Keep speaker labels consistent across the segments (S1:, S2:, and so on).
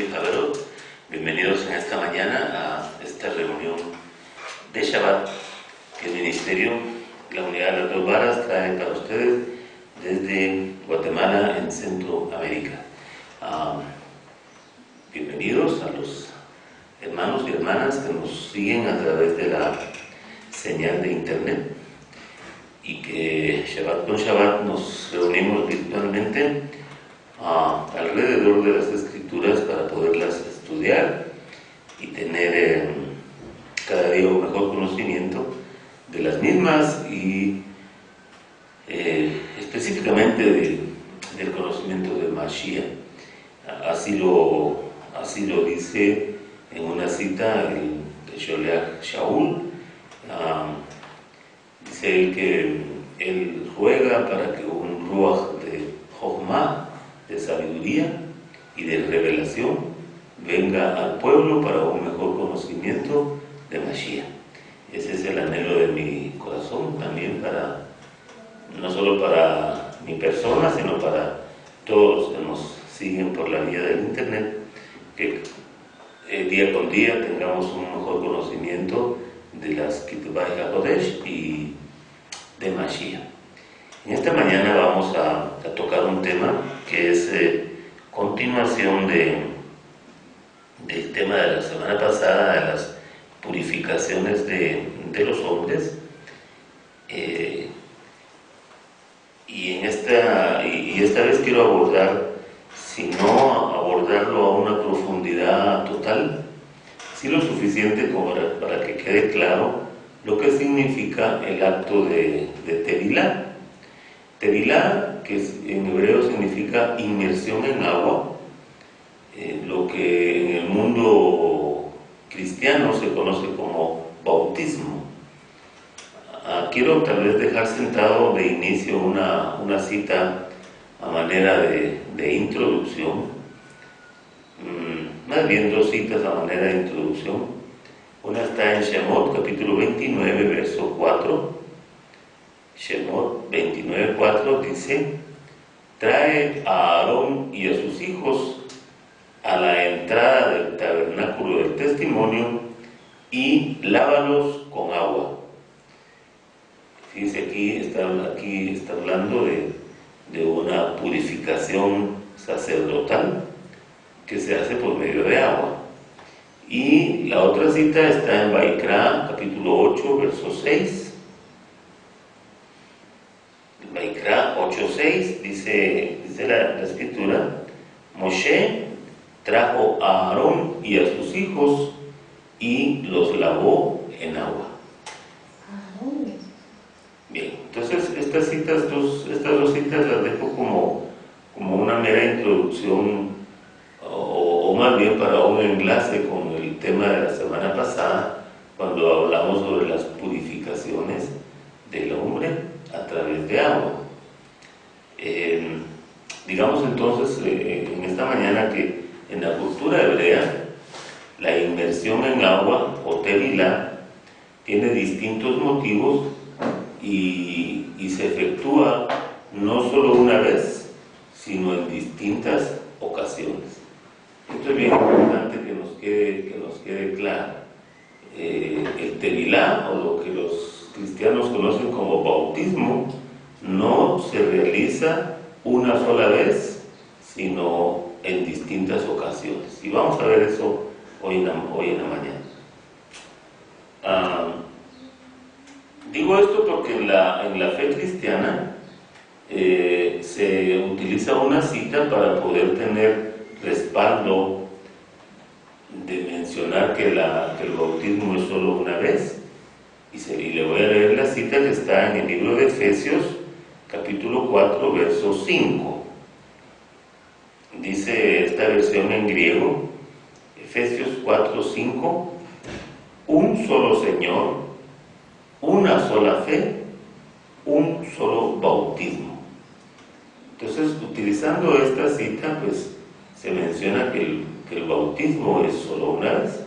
S1: Moshe Javerot. Bienvenidos en esta mañana a esta reunión de Shabbat que el Ministerio, la Unidad de las Dos Varas, trae para ustedes desde Guatemala en Centroamérica. Bienvenidos a los hermanos y hermanas que nos siguen a través de la señal de internet y que Shabbat con Shabbat nos reunimos virtualmente alrededor de las escrituras para poderlas estudiar y tener cada día un mejor conocimiento de las mismas y específicamente del conocimiento de Mashiach. Así lo dice en una cita el Sholeach Shaul. Dice él que él juega para que un ruach de Jochma, de sabiduría y de revelación, venga al pueblo para un mejor conocimiento de Mashiach. Ese es el anhelo de mi corazón también, no solo para mi persona, sino para todos los que nos siguen por la vía del internet, que día con día tengamos un mejor conocimiento de las Ketubah HaKodesh y de Mashiach. En esta mañana vamos a tocar un tema que es continuación del tema de la semana pasada, de las purificaciones de los hombres. Y esta vez quiero abordar, si no abordarlo a una profundidad total, sí lo suficiente como para que quede claro lo que significa el acto de Tevilá. Tevilá, que en hebreo significa inmersión en agua, lo que en el mundo cristiano se conoce como bautismo. Quiero tal vez dejar sentado de inicio una cita a manera de introducción, más bien dos citas a manera de introducción. Una está en Shemot, capítulo 29, verso 4. Shemot 29:4 dice: trae a Aarón y a sus hijos a la entrada del tabernáculo del testimonio y lávalos con agua. Fíjense, aquí está hablando de una purificación sacerdotal que se hace por medio de agua. Y la otra cita está en Vaikra, capítulo 8, verso 6. Vaikra 8:6 dice la escritura: Moshe trajo a Aarón y a sus hijos y los lavó en agua. Bien, entonces estas dos citas las dejo como una mera introducción, o más bien para un enlace con el tema de la semana pasada, cuando hablamos sobre las purificaciones del hombre a través de agua. Digamos entonces en esta mañana que en la cultura hebrea la inmersión en agua o tevilá tiene distintos motivos y se efectúa no solo una vez, sino en distintas ocasiones. Esto es bien importante que nos quede claro. El tevilá, o lo que los cristianos conocen como bautismo, no se realiza una sola vez, sino en distintas ocasiones. Y vamos a ver eso hoy en la mañana. Digo esto porque en la fe cristiana se utiliza una cita para poder tener respaldo de mencionar que el bautismo es solo una vez. Y le voy a leer la cita que está en el libro de Efesios, capítulo 4, verso 5. Dice esta versión en griego, Efesios 4:5: un solo Señor, una sola fe, un solo bautismo. Entonces, utilizando esta cita, pues se menciona que el bautismo es solo una vez.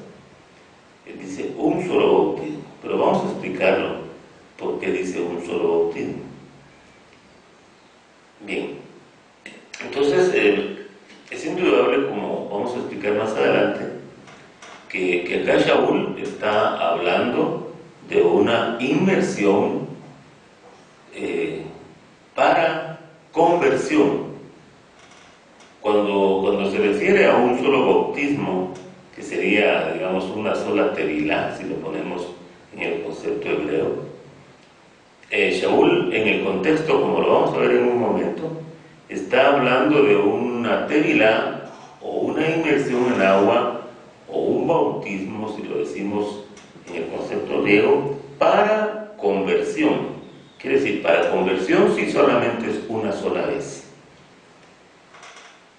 S1: Él dice un solo bautismo, pero vamos a explicarlo por qué dice un solo bautismo. Bien, entonces es indudable, como vamos a explicar más adelante, que acá Shaul está hablando de una inmersión para conversión. Cuando se refiere a un solo bautismo, que sería, digamos, una sola tevilá, si lo ponemos en el concepto hebreo, Shaul, en el contexto, como lo vamos a ver en un momento, está hablando de una tevilá o una inmersión en agua o un bautismo, si lo decimos en el concepto griego, para conversión. Quiere decir, para conversión si solamente es una sola vez.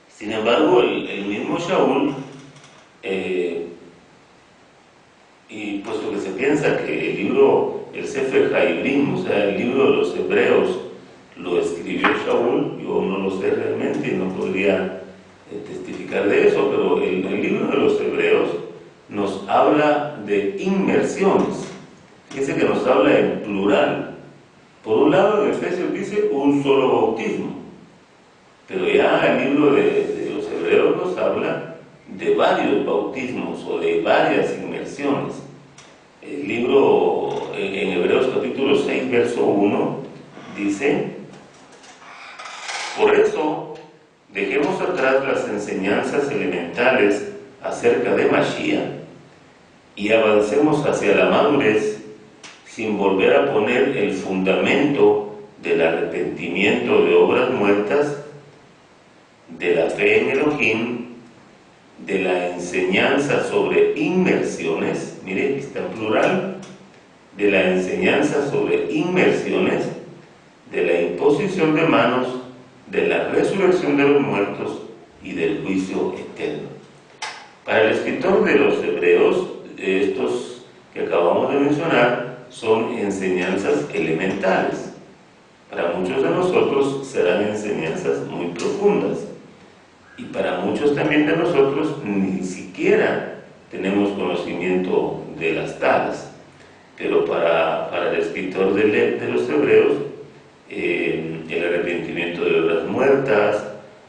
S1: Sin embargo, el mismo Shaul, y puesto que se piensa que el libro, el Sefer Haibrim, o sea, el libro de los hebreos, lo escribió Shaul, yo no lo sé realmente y no podría testificar de eso, pero el libro de los hebreos nos habla de inmersiones. Fíjense que nos habla en plural. Por un lado, en Efesios dice un solo bautismo, pero ya el libro de los hebreos nos habla de varios bautismos o de varias inmersiones. El libro en Hebreos capítulo 6, verso 1, dice: por eso, dejemos atrás las enseñanzas elementales acerca de Mashiach y avancemos hacia la madurez sin volver a poner el fundamento del arrepentimiento de obras muertas, de la fe en Elohim, de la enseñanza sobre inmersiones, mire, está en plural, de la enseñanza sobre inmersiones, de la imposición de manos, de la resurrección de los muertos y del juicio eterno. Para el escritor de los hebreos, estos que acabamos de mencionar son enseñanzas elementales. Para muchos de nosotros serán enseñanzas muy profundas. Y para muchos también de nosotros ni siquiera tenemos conocimiento de las tales. Pero para el escritor de los hebreos, el arrepentimiento de obras muertas,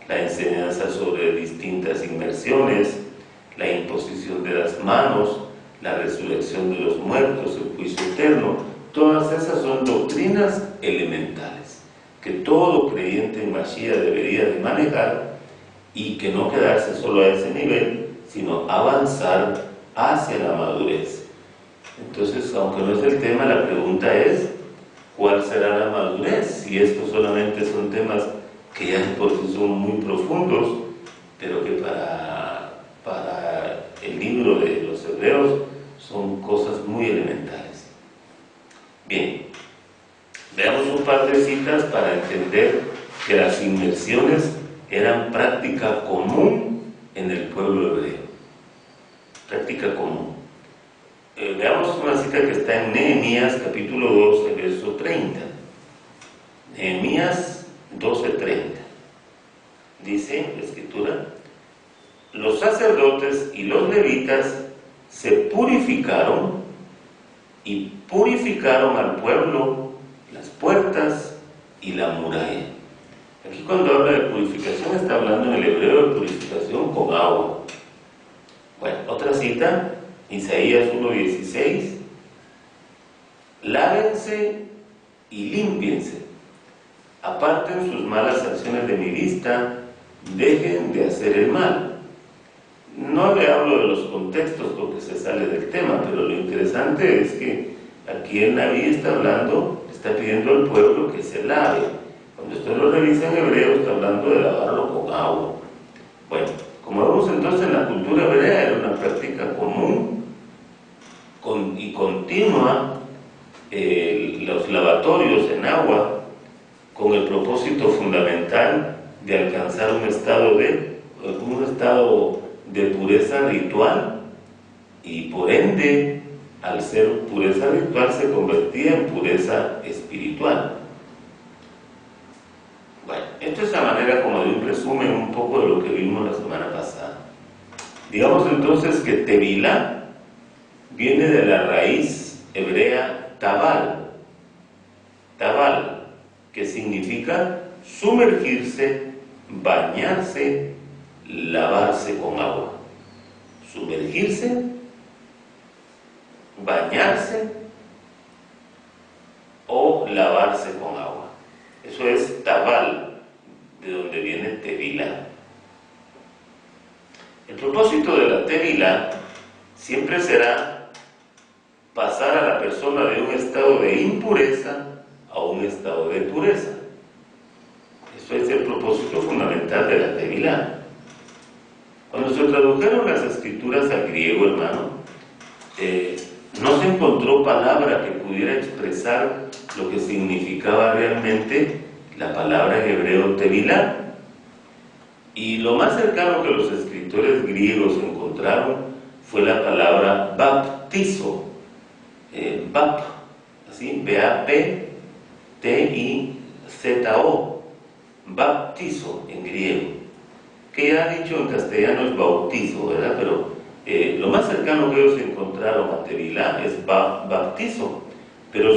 S1: la enseñanza sobre distintas inmersiones, la imposición de las manos, la resurrección de los muertos, el juicio eterno, todas esas son doctrinas elementales que todo creyente en Mashiach debería de manejar y que no quedarse solo a ese nivel, sino avanzar hacia la madurez. Entonces, aunque no es el tema, la pregunta es: ¿cuál será la madurez? Si estos solamente son temas que ya por sí son muy profundos, pero que para el libro de los hebreos son cosas muy elementales. Bien, veamos un par de citas para entender que las inmersiones eran práctica común en el pueblo hebreo. Práctica común. Veamos una cita que está en Nehemías capítulo 12, verso 30. Nehemías 12:30. Dice la escritura: los sacerdotes y los levitas se purificaron y purificaron al pueblo, las puertas y la muralla. Aquí cuando habla de purificación está hablando en el hebreo de purificación con agua. Bueno, otra cita, Isaías 1:16: lávense y límpiense, aparten sus malas acciones de mi vista, dejen de hacer el mal. No le hablo de los contextos porque se sale del tema, pero lo interesante es que aquí el Naví está hablando, está pidiendo al pueblo que se lave. Cuando usted lo revisa en hebreo, está hablando de lavarlo con agua. Bueno, como vemos entonces en la cultura hebrea era una práctica común y continua, los lavatorios en agua, con el propósito fundamental de alcanzar un estado de pureza ritual, y por ende, al ser pureza ritual, se convertía en pureza espiritual. Bueno, esto es la manera como de un resumen un poco de lo que vimos la semana pasada. Digamos entonces que Tevilá viene de la raíz hebrea tabal, que significa sumergirse, bañarse, lavarse con agua, sumergirse, bañarse o lavarse con agua. Eso es tabal, de donde viene tevilá. El propósito de la tevilá siempre será pasar a la persona de un estado de impureza a un estado de pureza. Eso es el propósito fundamental de la tevilá. Cuando se tradujeron las escrituras al griego, hermano, no se encontró palabra que pudiera expresar lo que significaba realmente la palabra en hebreo tevilá. Y lo más cercano que los escritores griegos encontraron fue la palabra baptizo. Bap, así, B-A-P-T-I-Z-O, baptizo en griego, que ya dicho en castellano es bautizo, ¿verdad? Pero lo más cercano que ellos encontraron a tevilá es baptizo. Pero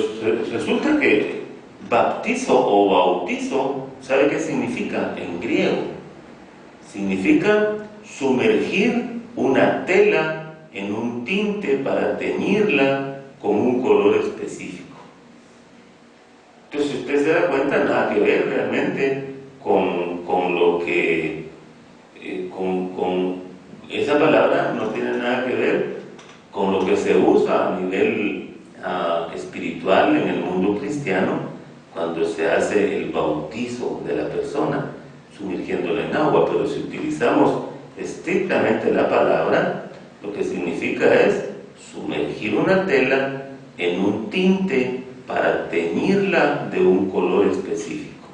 S1: resulta que baptizo o bautizo, ¿sabe qué significa en griego? Significa sumergir una tela en un tinte para teñirla con un color específico. Entonces, si usted se da cuenta, nada que ver realmente con lo que... con esa palabra no tiene nada que ver con lo que se usa a nivel espiritual en el mundo cristiano cuando se hace el bautizo de la persona, sumergiéndola en agua. Pero si utilizamos estrictamente la palabra, lo que significa es sumergir una tela en un tinte para teñirla de un color específico.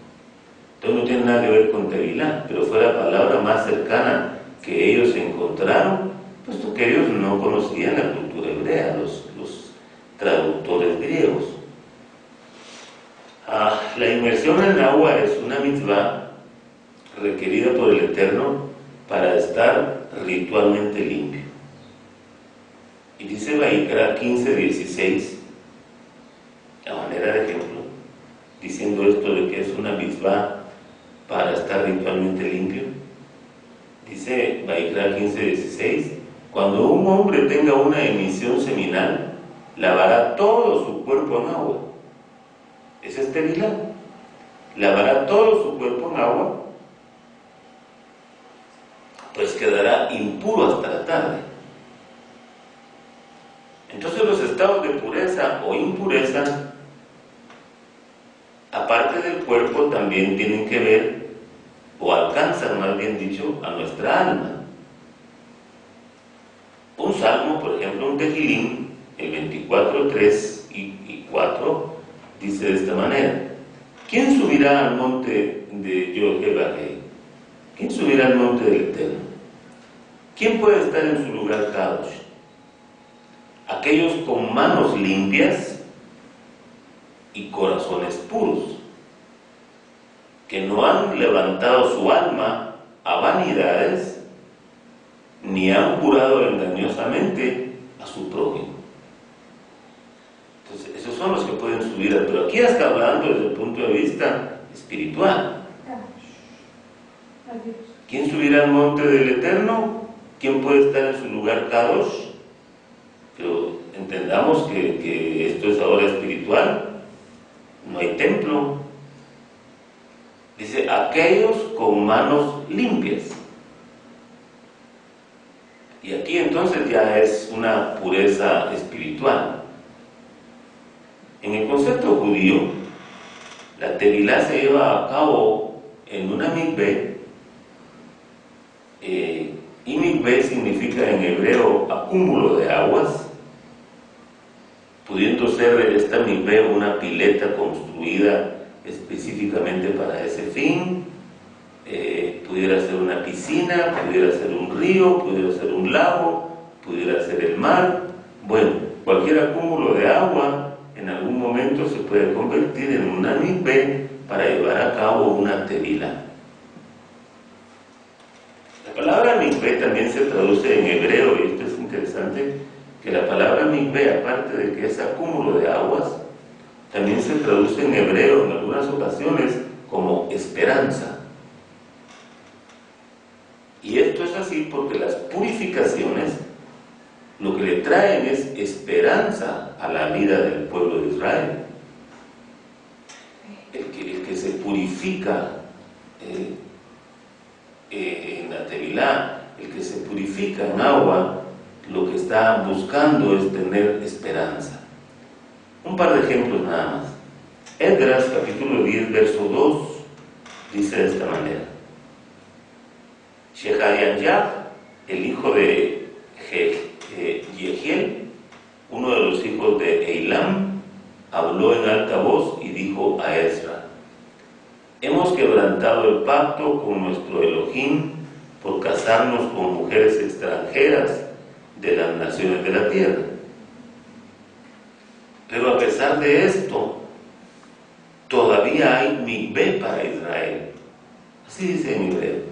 S1: Entonces no tiene nada que ver con tevilá, pero fue la palabra más cercana que ellos encontraron, puesto que ellos no conocían la cultura hebrea, los traductores griegos. La inmersión en agua es una mitzvah requerida por el Eterno para estar ritualmente limpio. Y dice Vaikra 15:16, a manera de ejemplo, diciendo esto de que es una mitzvah para estar ritualmente limpio. Dice Vaikra 15:16, cuando un hombre tenga una emisión seminal, lavará todo su cuerpo en agua. Ese es tevilá. Lavará todo su cuerpo en agua, pues quedará impuro hasta la tarde. Entonces los estados de pureza o impureza, aparte del cuerpo, también tienen que ver, o alcanzan, más bien dicho, a nuestra alma. Un salmo, por ejemplo, un tejilín, el 24:3 y 4, dice de esta manera: ¿quién subirá al monte de Jehová? ¿Quién subirá al monte del Eterno? ¿Quién puede estar en su lugar Kadosh? Aquellos con manos limpias y corazones puros, que no han levantado su alma a vanidades, ni han jurado engañosamente a su prójimo. Entonces, esos son los que pueden subir, pero aquí está hablando desde el punto de vista espiritual. ¿Quién subirá al monte del Eterno? ¿Quién puede estar en su lugar Kadosh? Pero entendamos que esto es ahora espiritual, no hay templo. Dice, aquellos con manos limpias. Y aquí entonces ya es una pureza espiritual. En el concepto judío, la tevilá se lleva a cabo en una mikveh, y mikveh significa en hebreo acúmulo de aguas, pudiendo ser esta mikveh una pileta construida específicamente para ese fin. Pudiera ser una piscina, pudiera ser un río, pudiera ser un lago, pudiera ser el mar. Bueno, cualquier acúmulo de agua en algún momento se puede convertir en una mikveh para llevar a cabo una tevilá. La palabra mikveh también se traduce en hebreo, y esto es interesante, que la palabra mikveh, aparte de que es acúmulo de aguas, también se traduce en hebreo en algunas ocasiones como esperanza. Y es así porque las purificaciones lo que le traen es esperanza a la vida del pueblo de Israel. El que se purifica en la Tevilá, el que se purifica en agua, lo que está buscando es tener esperanza. Un par de ejemplos nada más. Esdras, capítulo 10, verso 2, dice de esta manera: Sheharianyah, el hijo de Yehiel, uno de los hijos de Eilam, habló en alta voz y dijo a Ezra: hemos quebrantado el pacto con nuestro Elohim por casarnos con mujeres extranjeras de las naciones de la tierra. Pero a pesar de esto, todavía hay mikvé para Israel. Así dice en hebreo.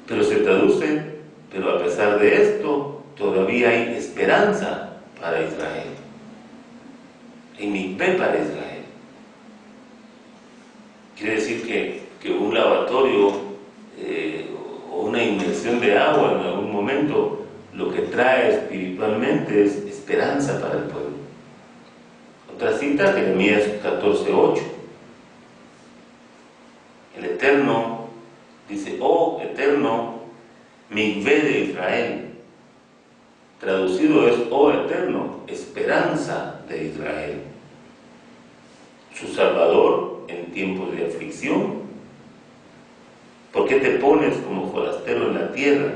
S1: Pero se traduce: pero a pesar de esto, todavía hay esperanza para Israel. Hay mikvé para Israel. Quiere decir que un lavatorio o una inmersión de agua en algún momento lo que trae espiritualmente es esperanza para el pueblo. Otra cita, Jeremías 14:8. El Eterno dice: oh Eterno, mikvé de Israel. Traducido es: oh Eterno, esperanza de Israel. Su Salvador en tiempos de aflicción. ¿Por qué te pones como forastero en la tierra,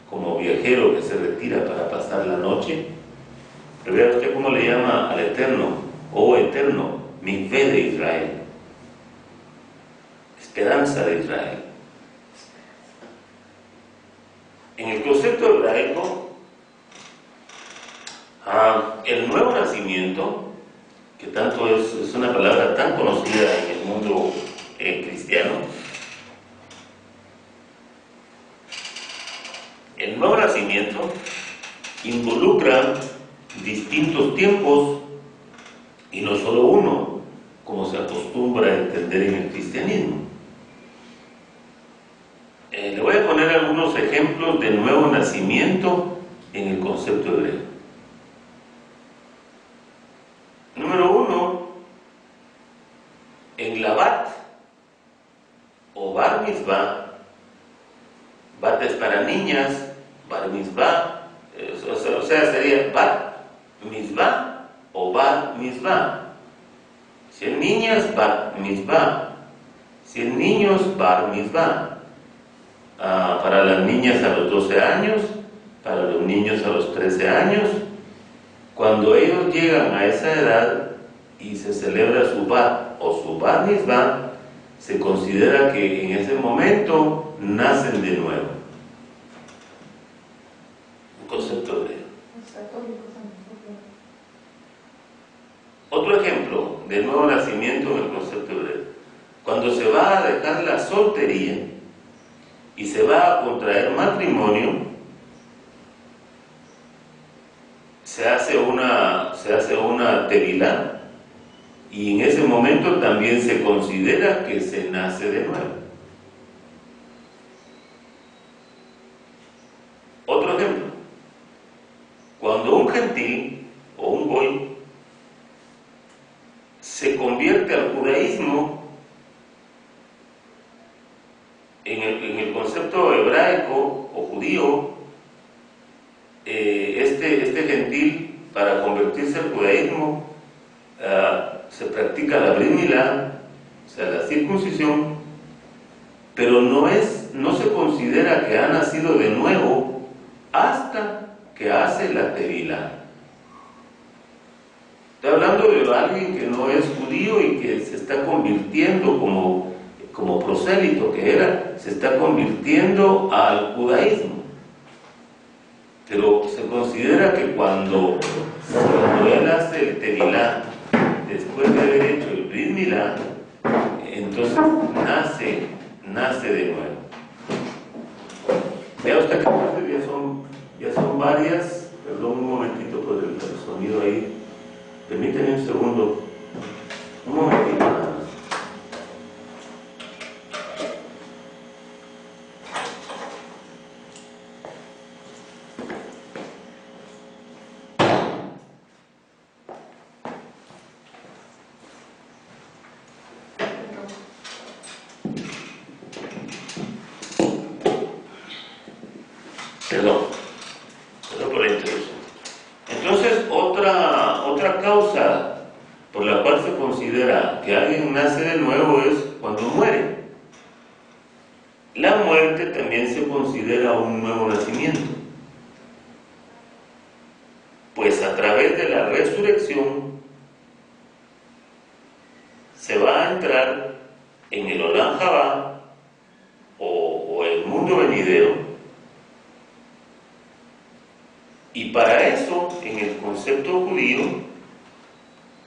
S1: como viajero que se retira para pasar la noche? Pero vea usted cómo le llama al Eterno: oh Eterno, mikvé de Israel. Esperanza de Israel. En el concepto hebraico, el nuevo nacimiento, que tanto es una palabra tan conocida en el mundo cristiano, el nuevo nacimiento involucra distintos tiempos y no solo uno, como se acostumbra a entender en el cristianismo. Le voy a poner algunos ejemplos de nuevo nacimiento en el concepto hebreo. Número 1, en la bat o bar mitzvah. Bat es para niñas, bar mitzvah, o sea, sería bat mitzvah o bar mitzvah. Si es niñas, bat mitzvah. Si es niños, bar mitzvah. Para las niñas a los 12 años, para los niños a los 13 años. Cuando ellos llegan a esa edad y se celebra su bat o su bar mitzvah, se considera que en ese momento nacen de nuevo. Un concepto de... Otro ejemplo de nuevo nacimiento en el concepto hebreo: cuando se va a dejar la soltería y se va a contraer matrimonio, se hace una tevilá, y en ese momento también se considera que se nace de nuevo. Otro ejemplo: cuando un gentil o un goy se convierte al judaísmo, en el concepto hebraico o judío, este gentil, para convertirse al judaísmo, se practica la brit milá, o sea, la circuncisión, pero no se considera que ha nacido de nuevo hasta que hace la tevilá. Estoy hablando de alguien que no es judío y que se está convirtiendo como prosélito que era, se está convirtiendo al judaísmo. Pero se considera que cuando él hace el tevilá, después de haber hecho el brit milá, entonces nace de nuevo. Vea usted que ya son varias. Perdón un momentito por el sonido ahí. Permíteme un segundo. Un momentito nada más. Perdón por la interrupción. Entonces, otra causa por la cual se considera que alguien nace de nuevo es cuando muere. La muerte también se considera un nuevo nacimiento, pues a través de la resurrección se va a entrar en el Olam Jabá o el mundo venidero, y para eso, en el concepto judío,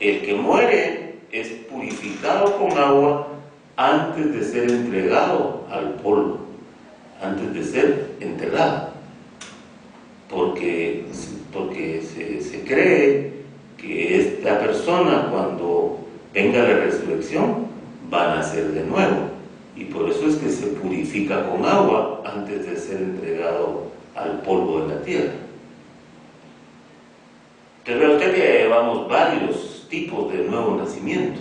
S1: el que muere es purificado con agua antes de ser entregado al polvo, antes de ser enterrado, porque se cree que esta persona, cuando venga la resurrección, va a nacer de nuevo, y por eso es que se purifica con agua antes de ser entregado al polvo de la tierra. Entonces vea usted que llevamos varios tipos de nuevo nacimiento.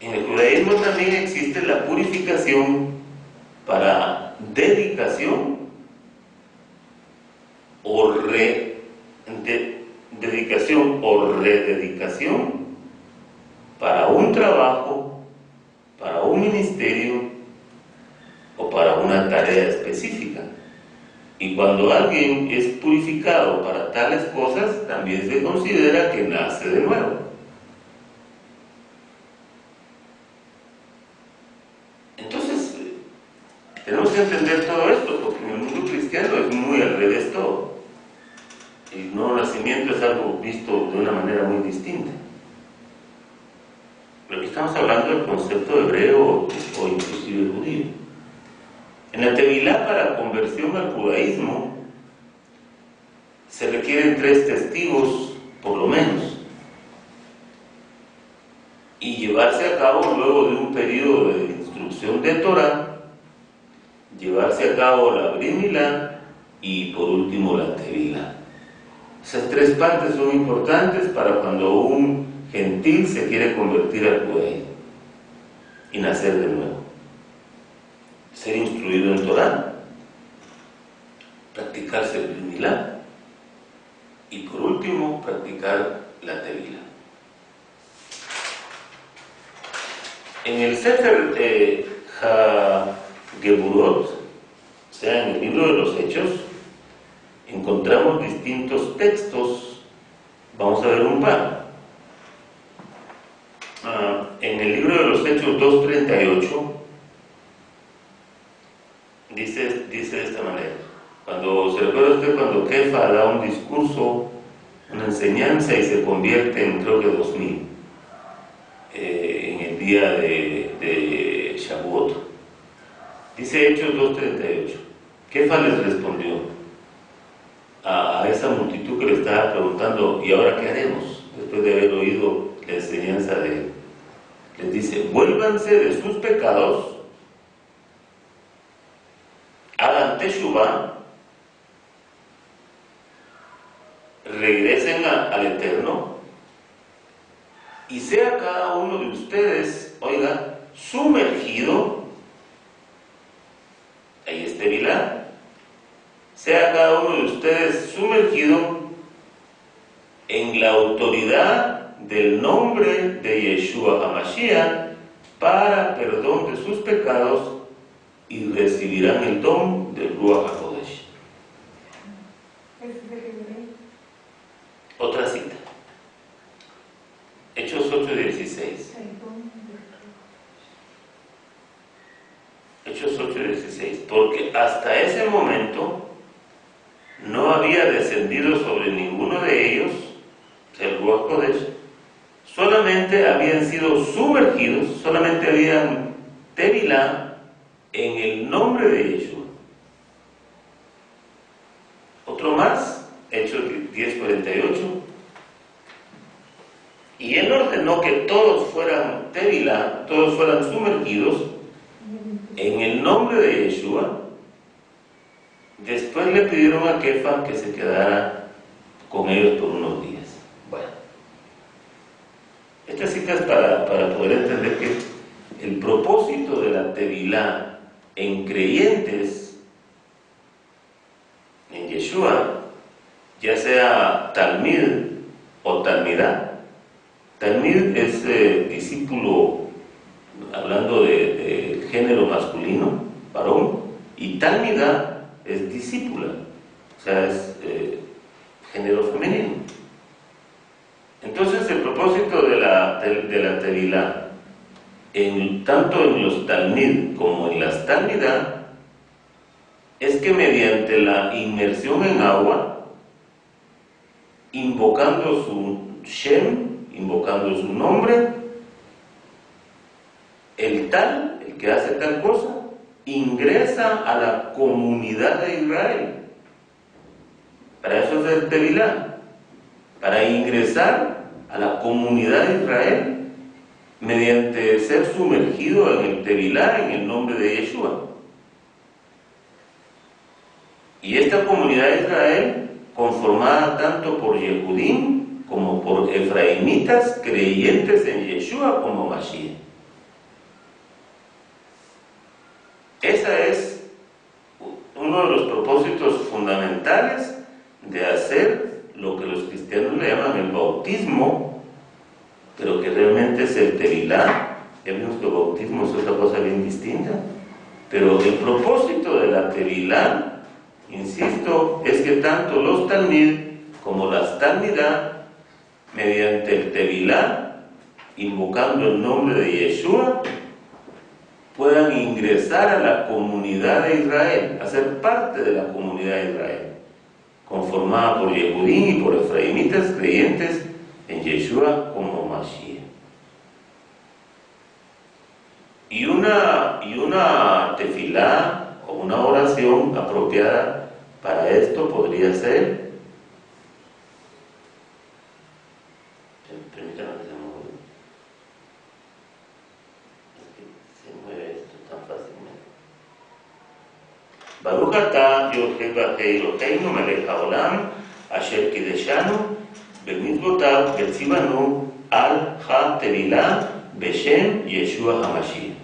S1: En el judaísmo también existe la purificación para dedicación o rededicación para un trabajo, para un ministerio o para una tarea específica. Y cuando alguien es purificado para tales cosas, también se considera que nace de nuevo. Entonces, tenemos que entender todo esto, porque en el mundo cristiano es muy al revés todo. El nuevo nacimiento es algo visto de una manera muy distinta. Pero aquí estamos hablando del concepto hebreo o inclusive judío. En la Tevilá, para conversión al judaísmo, se requieren 3 testigos, por lo menos, y llevarse a cabo luego de un periodo de instrucción de Torah, llevarse a cabo la Brit Milá y por último la Tevilá. Esas 3 partes son importantes para cuando un gentil se quiere convertir al judaísmo y nacer de nuevo. Ser instruido en Torah, practicarse el Brit Milá y por último practicar la Tevilá. En el Sefer HaGeburot, o sea, en el libro de los Hechos, encontramos distintos textos. Vamos a ver un par. En el libro de los Hechos 2:38 dice de esta manera. Cuando se recuerda usted cuando Kefa da un discurso, una enseñanza y se convierte en, creo que 2000, en el día de Shavuot. Dice Hechos 2:38. Kefa les respondió a esa multitud que le estaba preguntando: ¿y ahora qué haremos? Después de haber oído la enseñanza de él, les dice: vuélvanse de sus pecados, hagan teshuvá, regresen al Eterno, y sea cada uno de ustedes, oiga, sumergido, ahí es Tevilá, sea cada uno de ustedes sumergido en la autoridad del nombre de Yeshua HaMashiach para perdón de sus pecados, y recibirán el don del Ruach HaKodesh. Otra cita. Hechos 8:16. Hechos 8:16. Porque hasta ese momento no había descendido sobre ninguno de ellos el Ruach HaKodesh. Solamente habían sido sumergidos, solamente habían Tevilá en el nombre de Yeshua. Otro más, Hechos 10:48. Y él ordenó que todos fueran Tevilá, todos fueran sumergidos en el nombre de Yeshua. Después le pidieron a Kefa que se quedara con ellos por unos días. Bueno, estas citas para poder entender que el propósito de la Tevilá en creyentes en Yeshua, ya sea talmid o talmidá. Talmid es discípulo, hablando de género masculino, varón, y talmidá es discípula, o sea, es género femenino. Entonces, el propósito de la tevilá, tanto en los talmid como en las talmidá, es que mediante la inmersión en agua, invocando su Shem, invocando su nombre, el que hace tal cosa, ingresa a la comunidad de Israel. Para eso es el tevilá, para ingresar a la comunidad de Israel mediante ser sumergido en el tevilá en el nombre de Yeshua. Y esta comunidad de Israel, conformada tanto por Yehudim como por efraimitas creyentes en Yeshua como Mashiach. Ese es uno de los propósitos fundamentales de hacer lo que los cristianos le llaman el bautismo, pero que realmente es el tevilá. Ya vimos que el bautismo es otra cosa bien distinta, pero el propósito de la tevilá, insisto, es que tanto los talmid como las talmidá, mediante el tevilá, invocando el nombre de Yeshua, puedan ingresar a la comunidad de Israel, a ser parte de la comunidad de Israel, conformada por Yehudim y por efraimitas creyentes en Yeshua como Mashiach. Y una tefilá o una oración apropiada para esto podría ser, permítanme que se mueve esto tan fácilmente. Baruch atah Yod-Heh Eloheinu melech haolam asher kideshanu b'mitzvotav v'tzivanu al ha-tevilá b'shem Yeshua HaMashiach.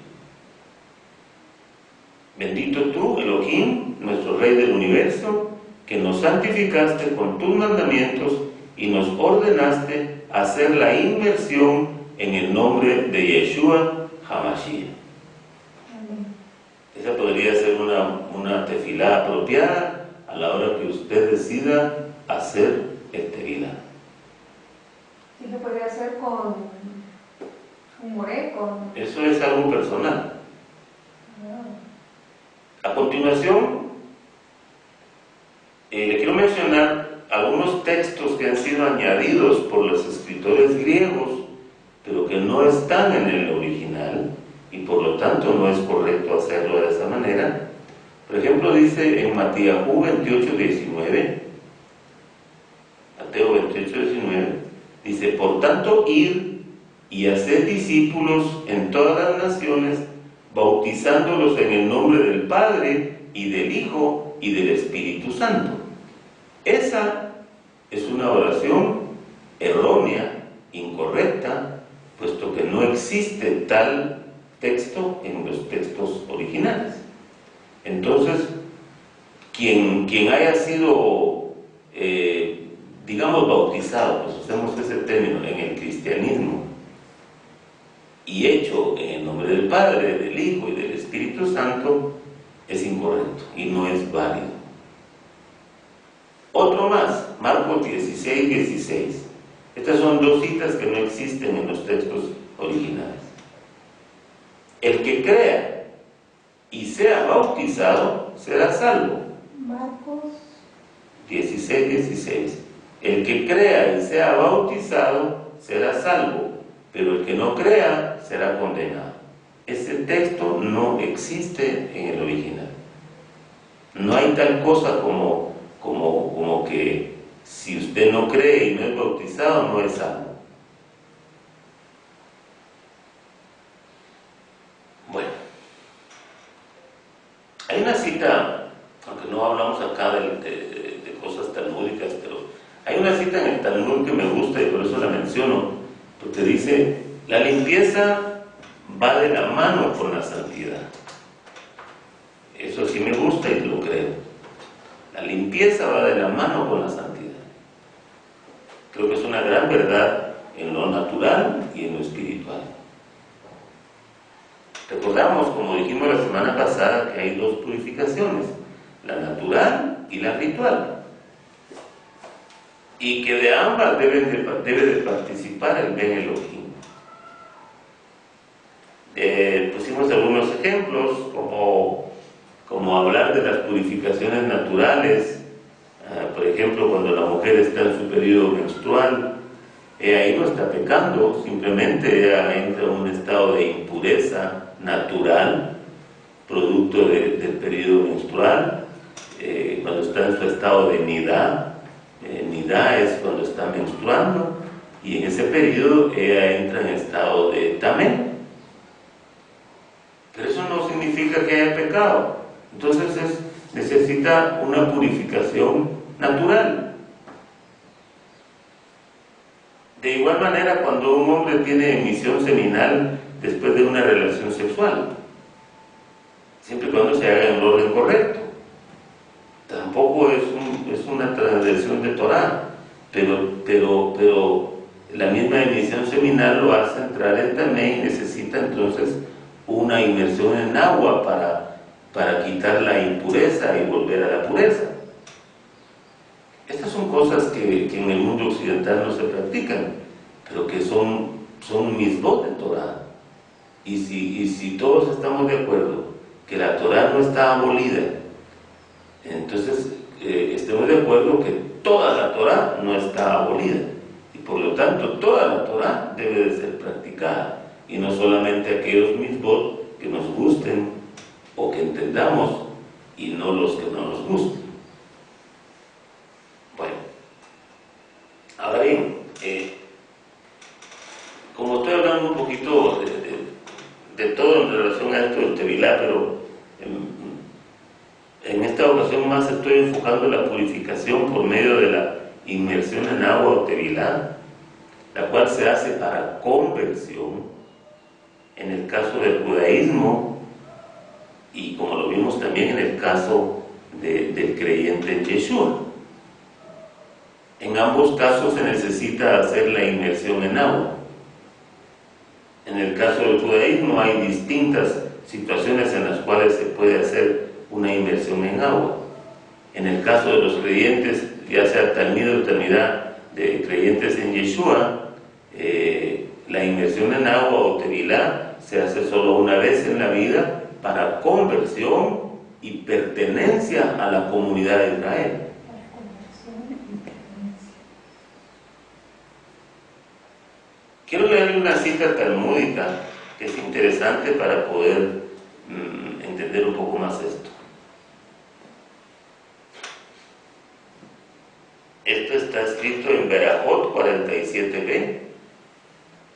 S1: Bendito tú, Elohim, nuestro Rey del Universo, que nos santificaste con tus mandamientos y nos ordenaste hacer la inmersión en el nombre de Yeshua HaMashiach. Esa podría ser una tefilá apropiada a la hora que usted decida hacer el tevilá.
S2: ¿Sí se podría hacer con un moré?
S1: Eso es algo personal. A continuación, le quiero mencionar algunos textos que han sido añadidos por los escritores griegos, pero que no están en el original, y por lo tanto no es correcto hacerlo de esa manera. Por ejemplo, dice en Mateo 28:19, Mateo 28:19, dice: por tanto, id y haced discípulos en todas las naciones, bautizándolos en el nombre del Padre, y del Hijo, y del Espíritu Santo. Esa es una oración errónea, incorrecta, puesto que no existe tal texto en los textos originales. Entonces, quien haya sido, digamos, bautizado, pues usemos ese término, en el cristianismo, y hecho en el nombre del Padre, del Hijo y del Espíritu Santo, es incorrecto y no es válido. Otro más, Marcos 16:16. Estas son dos citas que no existen en los textos originales. El que crea y sea bautizado será salvo.
S2: Marcos
S1: 16:16. El que crea y sea bautizado será salvo, pero el que no crea será condenado. Ese texto no existe en el original. No hay tal cosa como que si usted no cree y no es bautizado, no es salvo. Bueno, hay una cita, aunque no hablamos acá de cosas talmúdicas, pero hay una cita en el Talmud que me gusta y por eso la menciono, porque dice: la limpieza va de la mano con la santidad. limpieza va de la mano con la santidad. Creo que es una gran verdad en lo natural y en lo espiritual. Recordamos, como dijimos la semana pasada, que hay dos purificaciones, la natural y la ritual, y que de ambas debe de participar el Ben Elohim. Pusimos algunos ejemplos, como hablar de las purificaciones naturales. Por ejemplo, cuando la mujer está en su periodo menstrual, ahí no está pecando, simplemente ella entra en un estado de impureza natural, producto del periodo menstrual. Cuando está en su estado de nidá, nidá es cuando está menstruando, y en ese periodo ella entra en estado de tamé. Pero eso no significa que haya pecado. Entonces necesita una purificación natural. De igual manera, cuando un hombre tiene emisión seminal después de una relación sexual, siempre y cuando se haga en el orden correcto, tampoco es una transgresión de Torah, pero la misma emisión seminal lo hace entrar en tamé y necesita entonces una inmersión en agua para quitar la impureza y volver a la pureza. Estas son cosas que en el mundo occidental no se practican, pero que son misbot de Torah. Y si todos estamos de acuerdo que la Torah no está abolida, entonces estemos de acuerdo que toda la Torah no está abolida, y por lo tanto toda la Torah debe de ser practicada, y no solamente aquellos misbot que nos gusten o que entendamos, y no los que no nos gusten. Bueno, ahora bien, como estoy hablando un poquito de todo en relación a esto del Tevilá, pero en esta ocasión más estoy enfocando la purificación por medio de la inmersión en agua o Tevilá, la cual se hace para conversión, en el caso del judaísmo, y como lo vimos también en el caso del creyente en Yeshua. En ambos casos se necesita hacer la inmersión en agua. En el caso del judaísmo hay distintas situaciones en las cuales se puede hacer una inmersión en agua. En el caso de los creyentes, ya sea talmid o talmidá de creyentes en Yeshua, la inmersión en agua o tevilá se hace solo una vez en la vida para conversión y pertenencia a la comunidad de Israel. Quiero leerle una cita talmúdica que es interesante para poder entender un poco más esto. Esto está escrito en Berajot 47b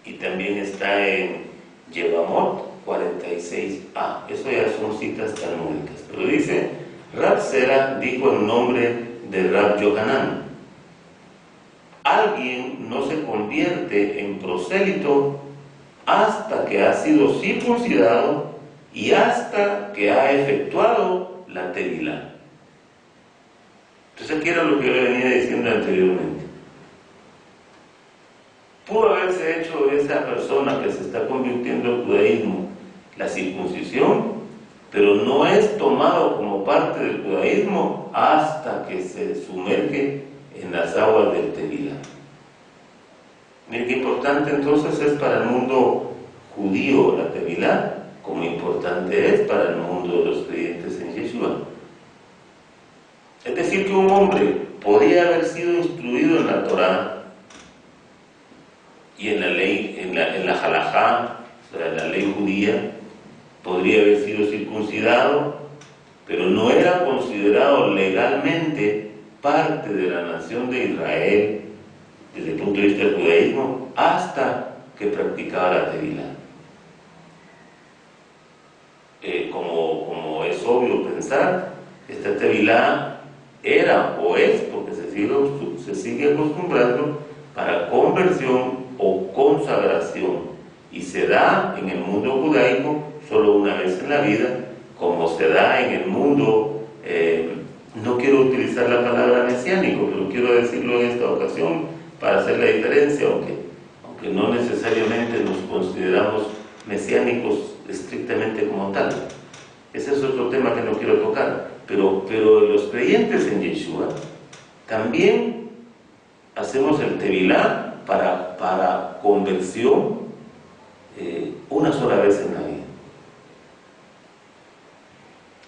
S1: y también está en Yevamot 46a. Eso ya son citas talmúdicas. Pero dice, Rab Zera dijo en nombre de Rab Yohanan: alguien no se convierte en prosélito hasta que ha sido circuncidado y hasta que ha efectuado la tevilá. Entonces aquí era lo que yo venía diciendo anteriormente. Pudo haberse hecho esa persona que se está convirtiendo al judaísmo la circuncisión, pero no es tomado como parte del judaísmo hasta que se sumerge en las aguas del tevilá. Miren qué importante entonces es para el mundo judío la tevilá, como importante es para el mundo de los creyentes en Yeshua. Es decir, que un hombre podría haber sido instruido en la Torá y en la ley, en la halajá, o sea, en la ley judía, podría haber sido circuncidado, pero no era considerado legalmente parte de la nación de Israel desde el punto de vista del judaísmo hasta que practicaba la tevilá. Como es obvio pensar, esta tevilá era o es, porque se sigue acostumbrando, para conversión o consagración, y se da en el mundo judaico solo una vez en la vida, como se da en el mundo no quiero utilizar la palabra mesiánico, pero quiero decirlo en esta ocasión para hacer la diferencia, aunque no necesariamente nos consideramos mesiánicos estrictamente como tal. Ese es otro tema que no quiero tocar, pero los creyentes en Yeshua también hacemos el tevilá para conversión una sola vez en la vida.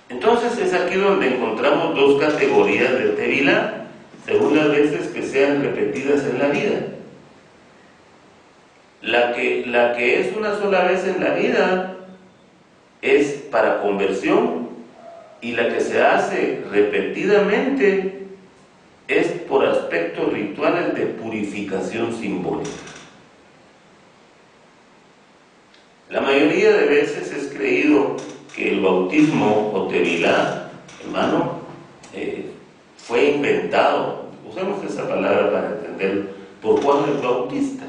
S1: Entonces es aquí donde encontramos dos categorías de tevilá, según las veces que sean repetidas en la vida. La que es una sola vez en la vida es para conversión, y la que se hace repetidamente es por aspectos rituales de purificación simbólica. La mayoría de veces es creído que el bautismo o tevilá, hermano, fue inventado, usamos esa palabra para entender, por Juan el Bautista,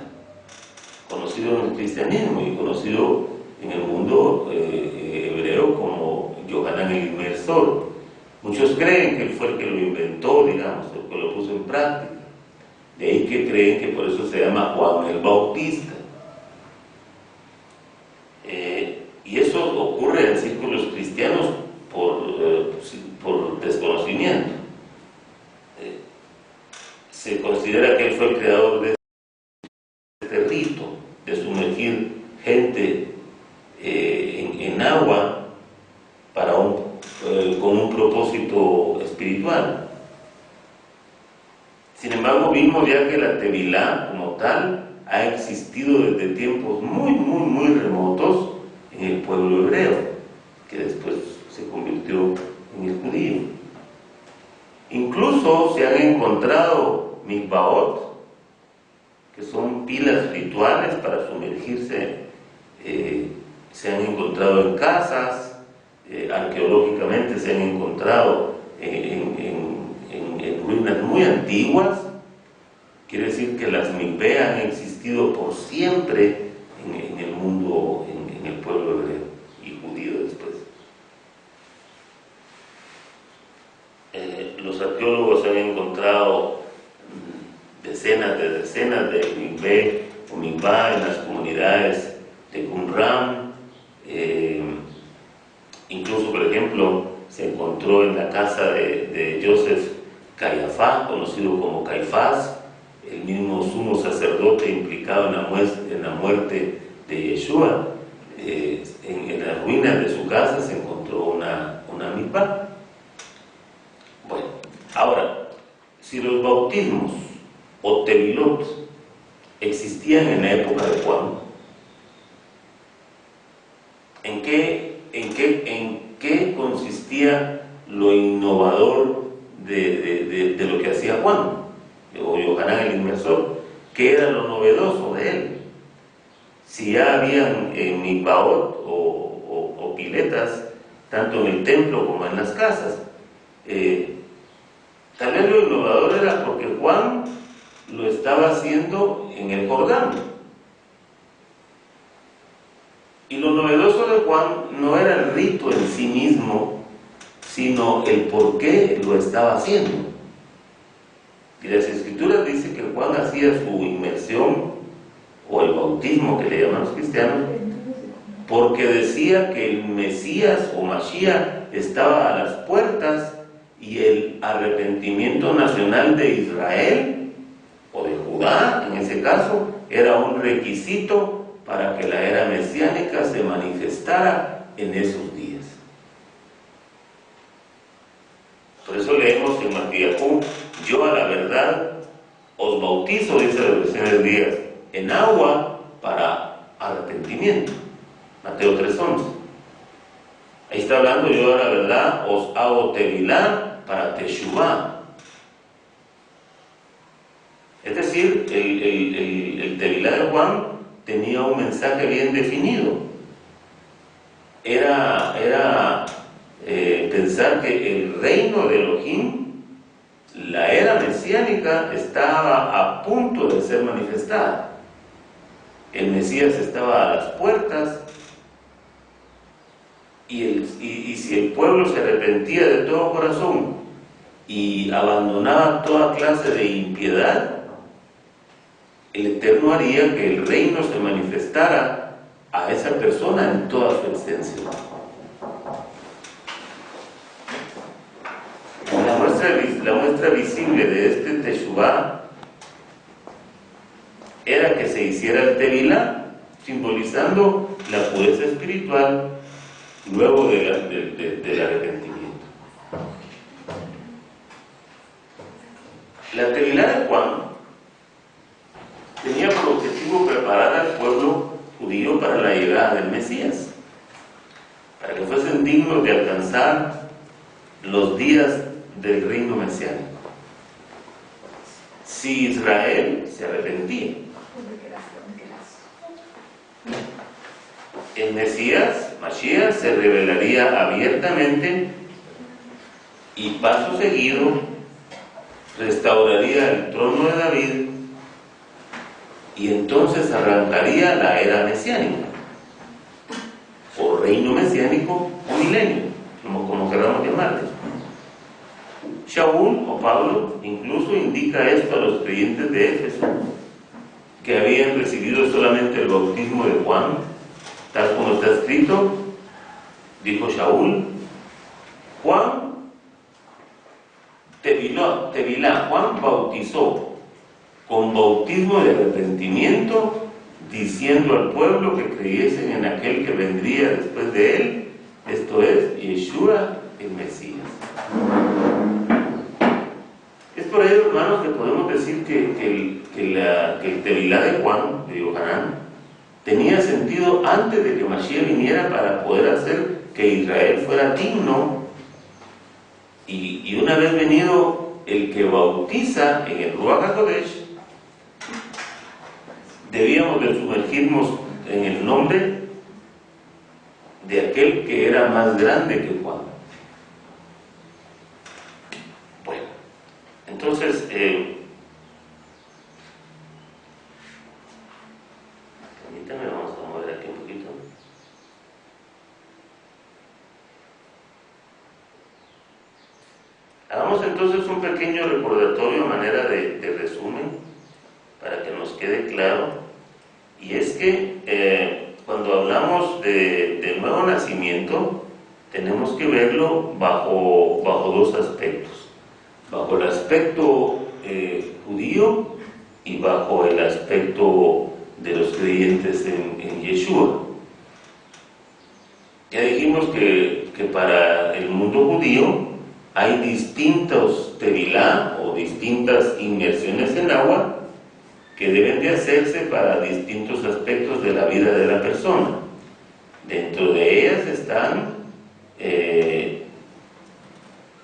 S1: conocido en el cristianismo y conocido en el mundo hebreo como Yohanan el Inmersor. Muchos creen que él fue el que lo inventó, digamos, el que lo puso en práctica. De ahí que creen que por eso se llama Juan el Bautista. Y eso ocurre en círculos cristianos por desconocimiento. Se considera que él fue el creador de este rito de sumergir gente en agua con un propósito espiritual. Sin embargo, vimos ya que la tevilá como tal ha existido desde tiempos muy remotos en el pueblo hebreo, que después se convirtió en el judío. Incluso se han encontrado mikvaot, que son pilas rituales para sumergirse, se han encontrado en casas, arqueológicamente se han encontrado en ruinas muy antiguas. Quiere decir que las mikvé han existido por siempre en el mundo, en el pueblo hebreo y judío después. Los arqueólogos han encontrado decenas de mikvé o mikvá en las comunidades de Qumran. Incluso, por ejemplo, se encontró en la casa de Joseph Caiafá, conocido como Caifás, el mismo sumo sacerdote implicado en la muerte de Yeshua. En las ruinas de su casa se encontró una mikvá. Bueno, ahora, si los bautismos o tevilot existían en la época de Juan, ¿en qué consistía lo innovador de lo que hacía Juan o Yohanan el Inmersor? ¿Qué era lo novedoso de él? Si ya habían mikvaot o piletas tanto en el templo como en las casas, tal vez lo innovador era porque Juan lo estaba haciendo en el Jordán. Y lo novedoso de Juan no era el rito en sí mismo, sino el por qué lo estaba haciendo. Y las Escrituras dicen que Juan hacía su inmersión o el bautismo que le llaman los cristianos porque decía que el Mesías o Mashiach estaba a las puertas y el arrepentimiento nacional de Israel o de Judá, en ese caso, era un requisito para que la era mesiánica se manifestara en esos días. Por eso leemos en Mattiacú: yo a la verdad os bautizo, dice la versión de Díaz, en agua para arrepentimiento. Mateo 3:11. Ahí está hablando: yo a la verdad os hago tevilá para teshuvá. Es decir, el tevilá de Juan tenía un mensaje bien definido. Era pensar que el reino de Elohim, la era mesiánica, estaba a punto de ser manifestada. El Mesías estaba a las puertas y si el pueblo se arrepentía de todo corazón y abandonaba toda clase de impiedad, el Eterno haría que el reino se manifestara a esa persona en toda su esencia. La muestra visible de este Teshuvah era que se hiciera el Tevilá, simbolizando la pureza espiritual luego del arrepentimiento. La Tevilá de Juan tenía por objetivo preparar al pueblo judío para la llegada del Mesías, para que fuesen dignos de alcanzar los días del reino mesiánico. Si Israel se arrepentía, el Mesías, Mashiach, se revelaría abiertamente y paso seguido restauraría el trono de David y entonces arrancaría la era mesiánica o reino mesiánico o milenio, como queramos llamarle. Shaul o Pablo incluso indica esto a los creyentes de Éfeso, que habían recibido solamente el bautismo de Juan, tal como está escrito. Dijo Shaul: Juan Tevilá, Juan bautizó con bautismo de arrepentimiento, diciendo al pueblo que creyesen en aquel que vendría después de él, esto es, Yeshua el Mesías. Es por ello, hermanos, que podemos decir que el Tevilá de Juan, de Yohanan, tenía sentido antes de que Mashiach viniera, para poder hacer que Israel fuera digno, y una vez venido el que bautiza en el Ruach HaKodesh, debíamos de sumergirnos en el nombre de aquel que era más grande que Juan. Bueno, entonces permítame, vamos a mover aquí un poquito. Hagamos entonces un pequeño recordatorio a manera de resumen para que nos quede claro, y es que cuando hablamos de nuevo nacimiento tenemos que verlo bajo dos aspectos: bajo el aspecto judío y bajo el aspecto de los creyentes en Yeshua. Ya dijimos que para el mundo judío hay distintos tevilá o distintas inmersiones en agua que deben de hacerse para distintos aspectos de la vida de la persona. Dentro de ellas están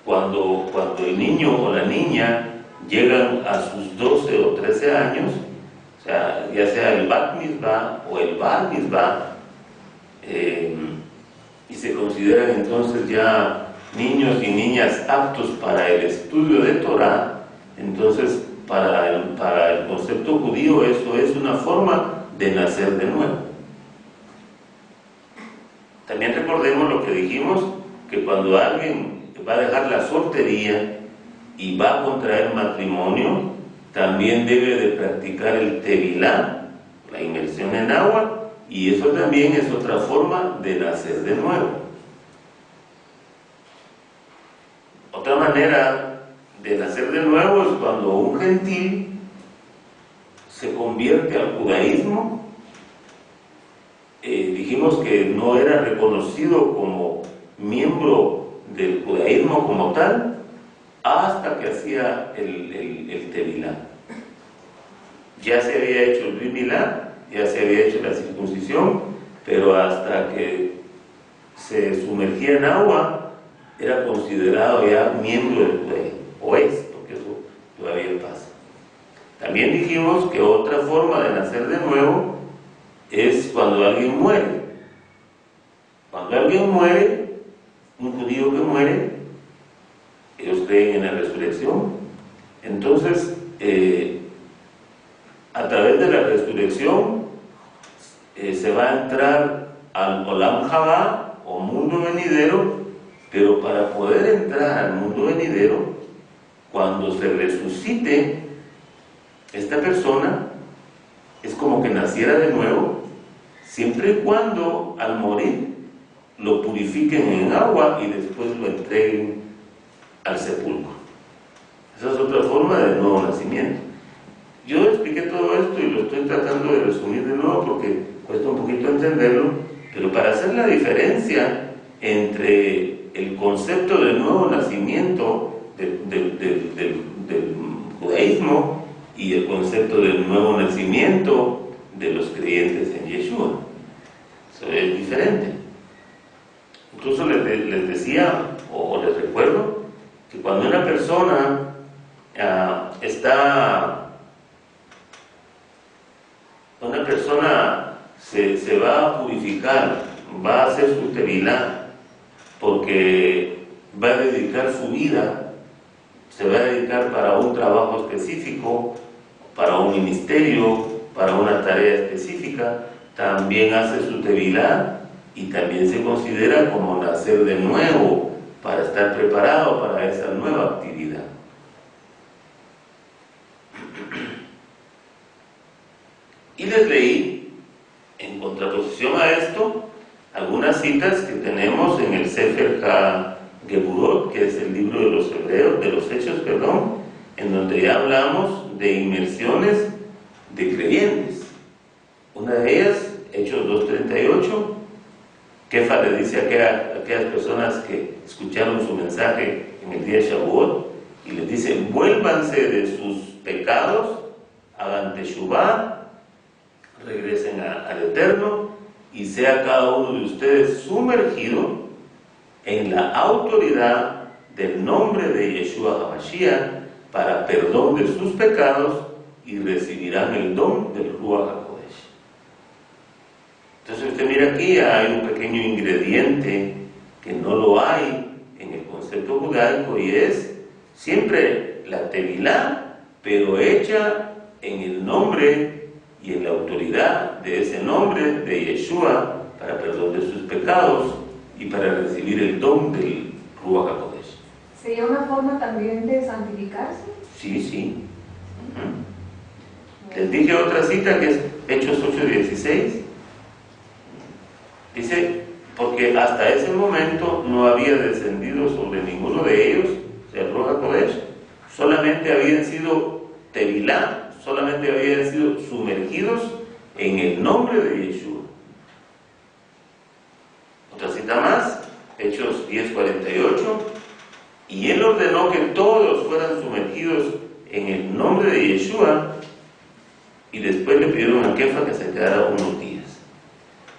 S1: cuando el niño o la niña llegan a sus 12 o 13 años, o sea, ya sea el Bat Mitzvah o el Bar Mitzvah, y se consideran entonces ya niños y niñas aptos para el estudio de Torah. Entonces para el concepto judío eso es una forma de nacer de nuevo. También recordemos lo que dijimos, que cuando alguien va a dejar la soltería y va a contraer matrimonio, también debe de practicar el tevilá, la inmersión en agua, y eso también es otra forma de nacer de nuevo. Otra manera de nacer de nuevo es cuando un gentil se convierte al judaísmo. Dijimos que no era reconocido como miembro del judaísmo como tal hasta que hacía el tevilá. Ya se había hecho el brit milá, ya se había hecho la circuncisión, pero hasta que se sumergía en agua era considerado ya miembro del judaísmo, o es, porque eso todavía pasa. También dijimos que otra forma de nacer de nuevo es cuando alguien muere. Cuando alguien muere, un judío que muere, ellos creen en la resurrección. Entonces, a través de la resurrección se va a entrar al Olam Haba, o mundo venidero, pero para poder entrar al mundo venidero cuando se resucite, esta persona es como que naciera de nuevo, siempre y cuando al morir lo purifiquen en agua y después lo entreguen al sepulcro. Esa es otra forma de nuevo nacimiento. Yo expliqué todo esto y lo estoy tratando de resumir de nuevo porque cuesta un poquito entenderlo, pero para hacer la diferencia entre el concepto de nuevo nacimiento del judaísmo y el concepto del nuevo nacimiento de los creyentes en Yeshua. Eso es diferente. Incluso les decía, o les recuerdo, que cuando una persona se va a purificar, va a hacer su tevilá, porque va a dedicar su vida, se va a dedicar para un trabajo específico, para un ministerio, para una tarea específica, también hace su tevilá y también se considera como nacer de nuevo para estar preparado para esa nueva actividad. Y les leí, en contraposición a esto, algunas citas que tenemos en el Sefer HaGeburot, que es el libro de los Hebreos, de los Hechos, en donde ya hablamos de inmersiones de creyentes. Una de ellas, Hechos 2:38, Kefa le dice a aquellas personas que escucharon su mensaje en el día de Shavuot, y les dice: vuélvanse de sus pecados, hagan teshuvá, regresen al Eterno, y sea cada uno de ustedes sumergido en la autoridad del nombre de Yeshua HaMashiach para perdón de sus pecados, y recibirán el don del Ruach HaKodesh. Entonces usted mira aquí, hay un pequeño ingrediente que no lo hay en el concepto judaico, y es siempre la tevilá, pero hecha en el nombre y en la autoridad de ese nombre de Yeshua para perdón de sus pecados y para recibir el don del Ruach HaKodesh.
S2: ¿Sería una forma también de santificarse?
S1: Sí. Les dije otra cita que es Hechos 8:16. Dice: porque hasta ese momento no había descendido sobre ninguno de ellos, o sea, el Ruach HaKodesh, solamente habían sido tevilá, solamente habían sido sumergidos en el nombre de Yeshua. Otra cita más, Hechos 10:48, y él ordenó que todos fueran sumergidos en el nombre de Yeshua, y después le pidieron a Kefa que se quedara unos días.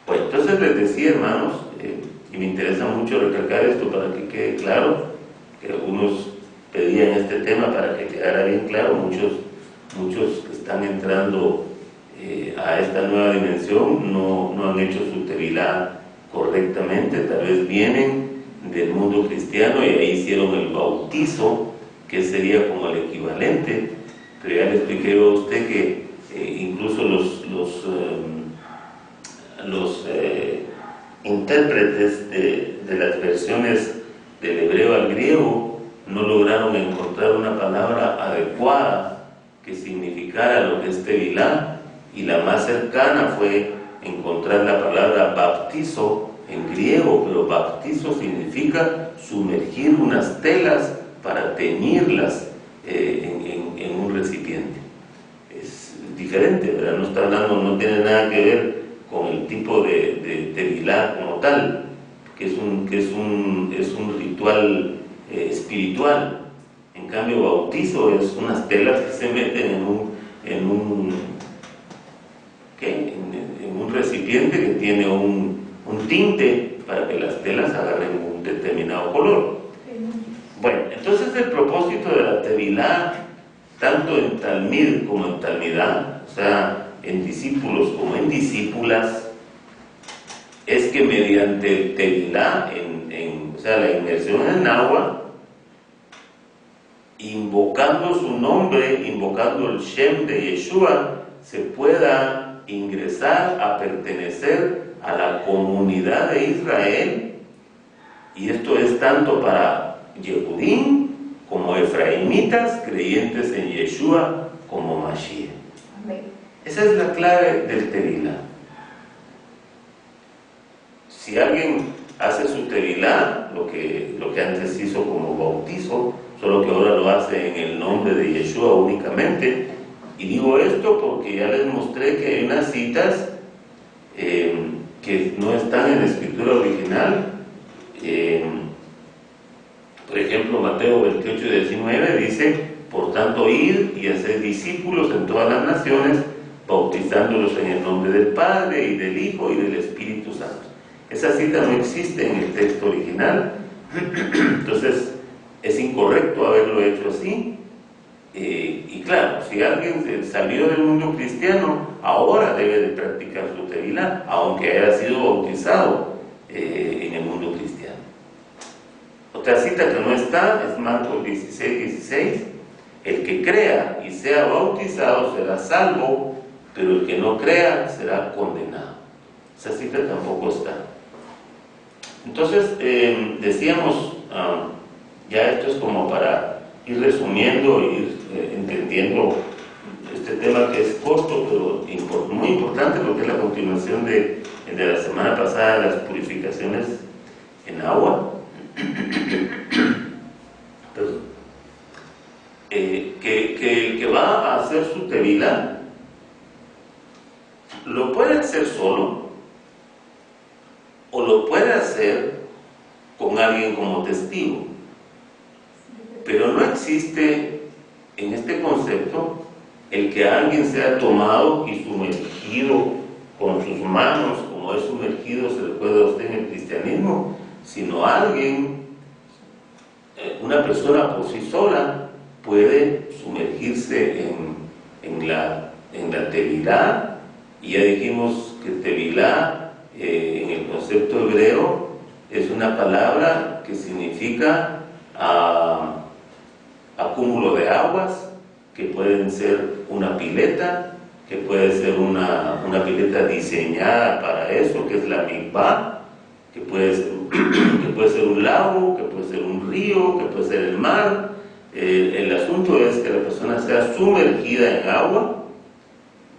S1: Pues entonces les decía, hermanos, y me interesa mucho recalcar esto para que quede claro, que algunos pedían este tema para que quedara bien claro, muchos que están entrando a esta nueva dimensión no han hecho su tevilá correctamente, tal vez vienen del mundo cristiano y ahí hicieron el bautizo, que sería como el equivalente, pero ya le expliqué a usted que incluso los intérpretes de las versiones del hebreo al griego no lograron encontrar una palabra adecuada que significara lo que es tevilá, y la más cercana fue encontrar la palabra baptizo en griego, pero baptizo significa sumergir unas telas para teñirlas en un recipiente. Es diferente, ¿verdad? No está hablando, no tiene nada que ver con el tipo de tevilá como tal, que es un ritual espiritual. En cambio, bautizo es unas telas que se meten en un recipiente que tiene un tinte para que las telas agarren un determinado color. Bueno, entonces el propósito de la tevilá, tanto en talmid como en talmidá, o sea, en discípulos como en discípulas, es que mediante el tevilá, o sea, la inmersión en agua, invocando su nombre, invocando el Shem de Yeshua, se pueda ingresar a pertenecer a la comunidad de Israel, y esto es tanto para Yehudim como efraimitas, creyentes en Yeshua como Mashiach.
S2: Amén.
S1: Esa es la clave del Tevilá. Si alguien hace su Tevilá, lo que antes hizo como bautizo, solo que ahora lo hace en el nombre de Yeshua únicamente, y digo esto porque ya les mostré que hay unas citas que no están en la escritura original. Por ejemplo, Mateo 28:19 dice: por tanto, id y haced discípulos en todas las naciones, bautizándolos en el nombre del Padre, y del Hijo, y del Espíritu Santo. Esa cita no existe en el texto original, entonces es incorrecto haberlo hecho así. Y claro, si alguien salió del mundo cristiano, ahora debe de practicar su Tevilá, aunque haya sido bautizado en el mundo cristiano. Otra cita que no está es Marcos 16:16. El que crea y sea bautizado será salvo, pero el que no crea será condenado. Esa cita tampoco está. Entonces, decíamos, ya esto es como para ir resumiendo, ir entendiendo este tema que es corto, pero muy importante, porque es la continuación de la semana pasada, las purificaciones en agua. Entonces, que va a hacer su Tevilá, lo puede hacer solo o lo puede hacer con alguien como testigo, pero no existe en este concepto el que alguien sea tomado y sumergido con sus manos, como es sumergido, se recuerda a usted en el cristianismo, sino alguien, una persona por sí sola, puede sumergirse en la Tevilá. Y ya dijimos que Tevilá, en el concepto hebreo, es una palabra que significa acúmulo de aguas, que pueden ser una pileta, que puede ser una pileta diseñada para eso, que es la mikvah, que puede ser un lago, que puede ser un río, que puede ser el mar. El asunto es que la persona sea sumergida en agua,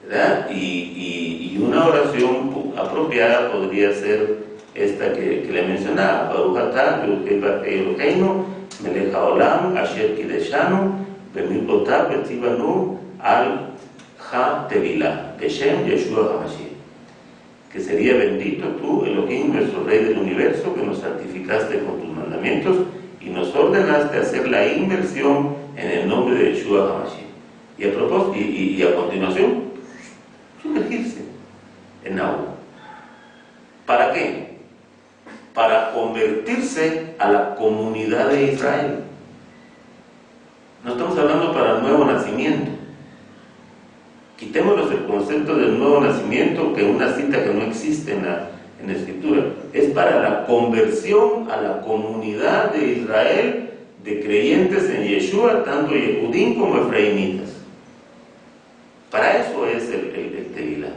S1: ¿verdad? Y una oración apropiada podría ser esta que le mencionaba: Baruch atah Eloheinu melech haolam asher kideshanu b'mitzvotav v'tzivanu al ha-tevilá b'shem Yeshua HaMashiach. Que sería: bendito tú, Elohim, nuestro Rey del Universo, que nos santificaste con tus mandamientos y nos ordenaste hacer la inmersión en el nombre de Yeshua HaMashiach. Y a continuación, sumergirse en agua. ¿Para qué? Para convertirse a la comunidad de Israel. No estamos hablando para el nuevo nacimiento. Quitémonos el concepto del nuevo nacimiento, que es una cita que no existe en la Escritura. Es para la conversión a la comunidad de Israel, de creyentes en Yeshua, tanto Yehudim como efraimitas. Para eso es el Tevilá,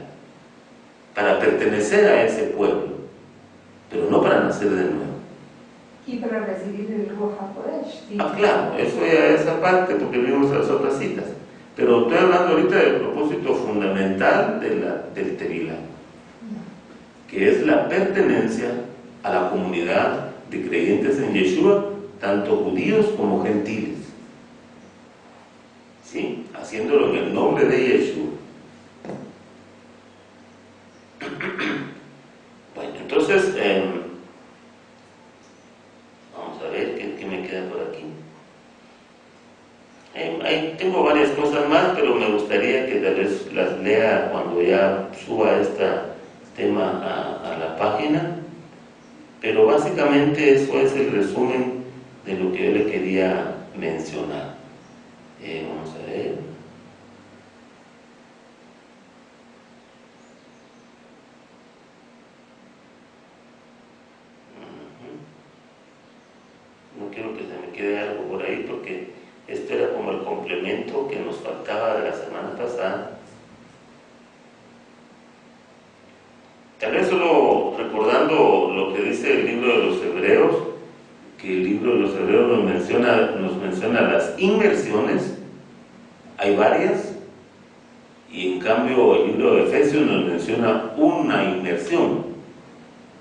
S1: para pertenecer a ese pueblo, pero no para nacer de nuevo.
S2: Y para recibir el Ruach HaKodesh. ¿Sí?
S1: Claro, eso ya es aparte, porque vimos las otras citas. Pero estoy hablando ahorita del propósito fundamental del Tevilá, que es la pertenencia a la comunidad de creyentes en Yeshua, tanto judíos como gentiles. ¿Sí? Haciéndolo en el nombre de Yeshua. Bueno, entonces, vamos a ver qué me queda por aquí. Tengo varias cosas más, pero me gustaría que tal vez las lea cuando ya suba este tema a la página. Pero básicamente eso es el resumen de lo que yo le quería mencionar. Vamos a ver. No quiero que se me quede algo por ahí, porque esto era como el complemento que nos faltaba de la semana pasada. Tal vez solo recordando lo que dice el libro de los Hebreos, que el libro de los Hebreos nos menciona las inmersiones, hay varias, y en cambio el libro de Efesios nos menciona una inmersión.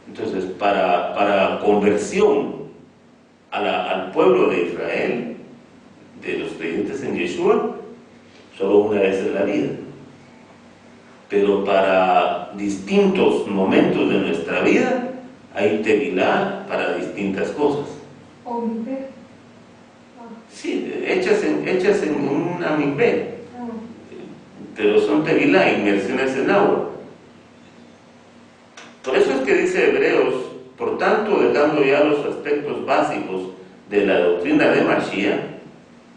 S1: Entonces, para conversión al pueblo de Israel, de los creyentes en Yeshua, solo una vez en la vida. Pero para distintos momentos de nuestra vida, hay tevilá para distintas cosas.
S2: O mikveh.
S1: Sí, hechas en una mikveh, pero son tevilá, inmersiones en agua. Por eso es que dice Hebreos, por tanto, dejando ya los aspectos básicos de la doctrina de Mashiach,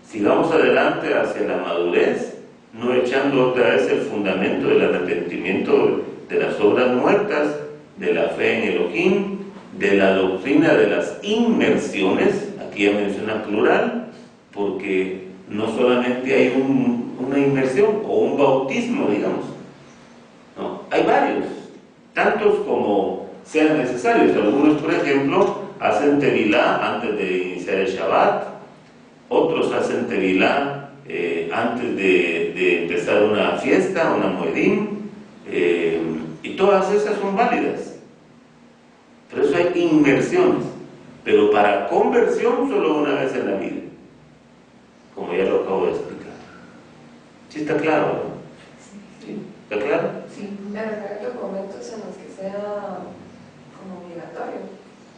S1: sigamos adelante hacia la madurez, no echando otra vez el fundamento del arrepentimiento de las obras muertas, de la fe en Elohim, de la doctrina de las inmersiones, aquí ya menciona plural, porque no solamente hay una inmersión o un bautismo, digamos, no, hay varios, tantos como sean necesarios. Algunos, por ejemplo, hacen tevilá antes de iniciar el Shabbat, otros hacen tevilá antes de empezar una fiesta, una moedim, y todas esas son válidas. Por eso hay inmersiones, pero para conversión solo una vez en la vida, como ya lo acabo de explicar. ¿Sí está claro, no? ¿Sí? ¿Está claro?
S2: Sí.
S3: Pero hay documentos en los que sea como obligatorio.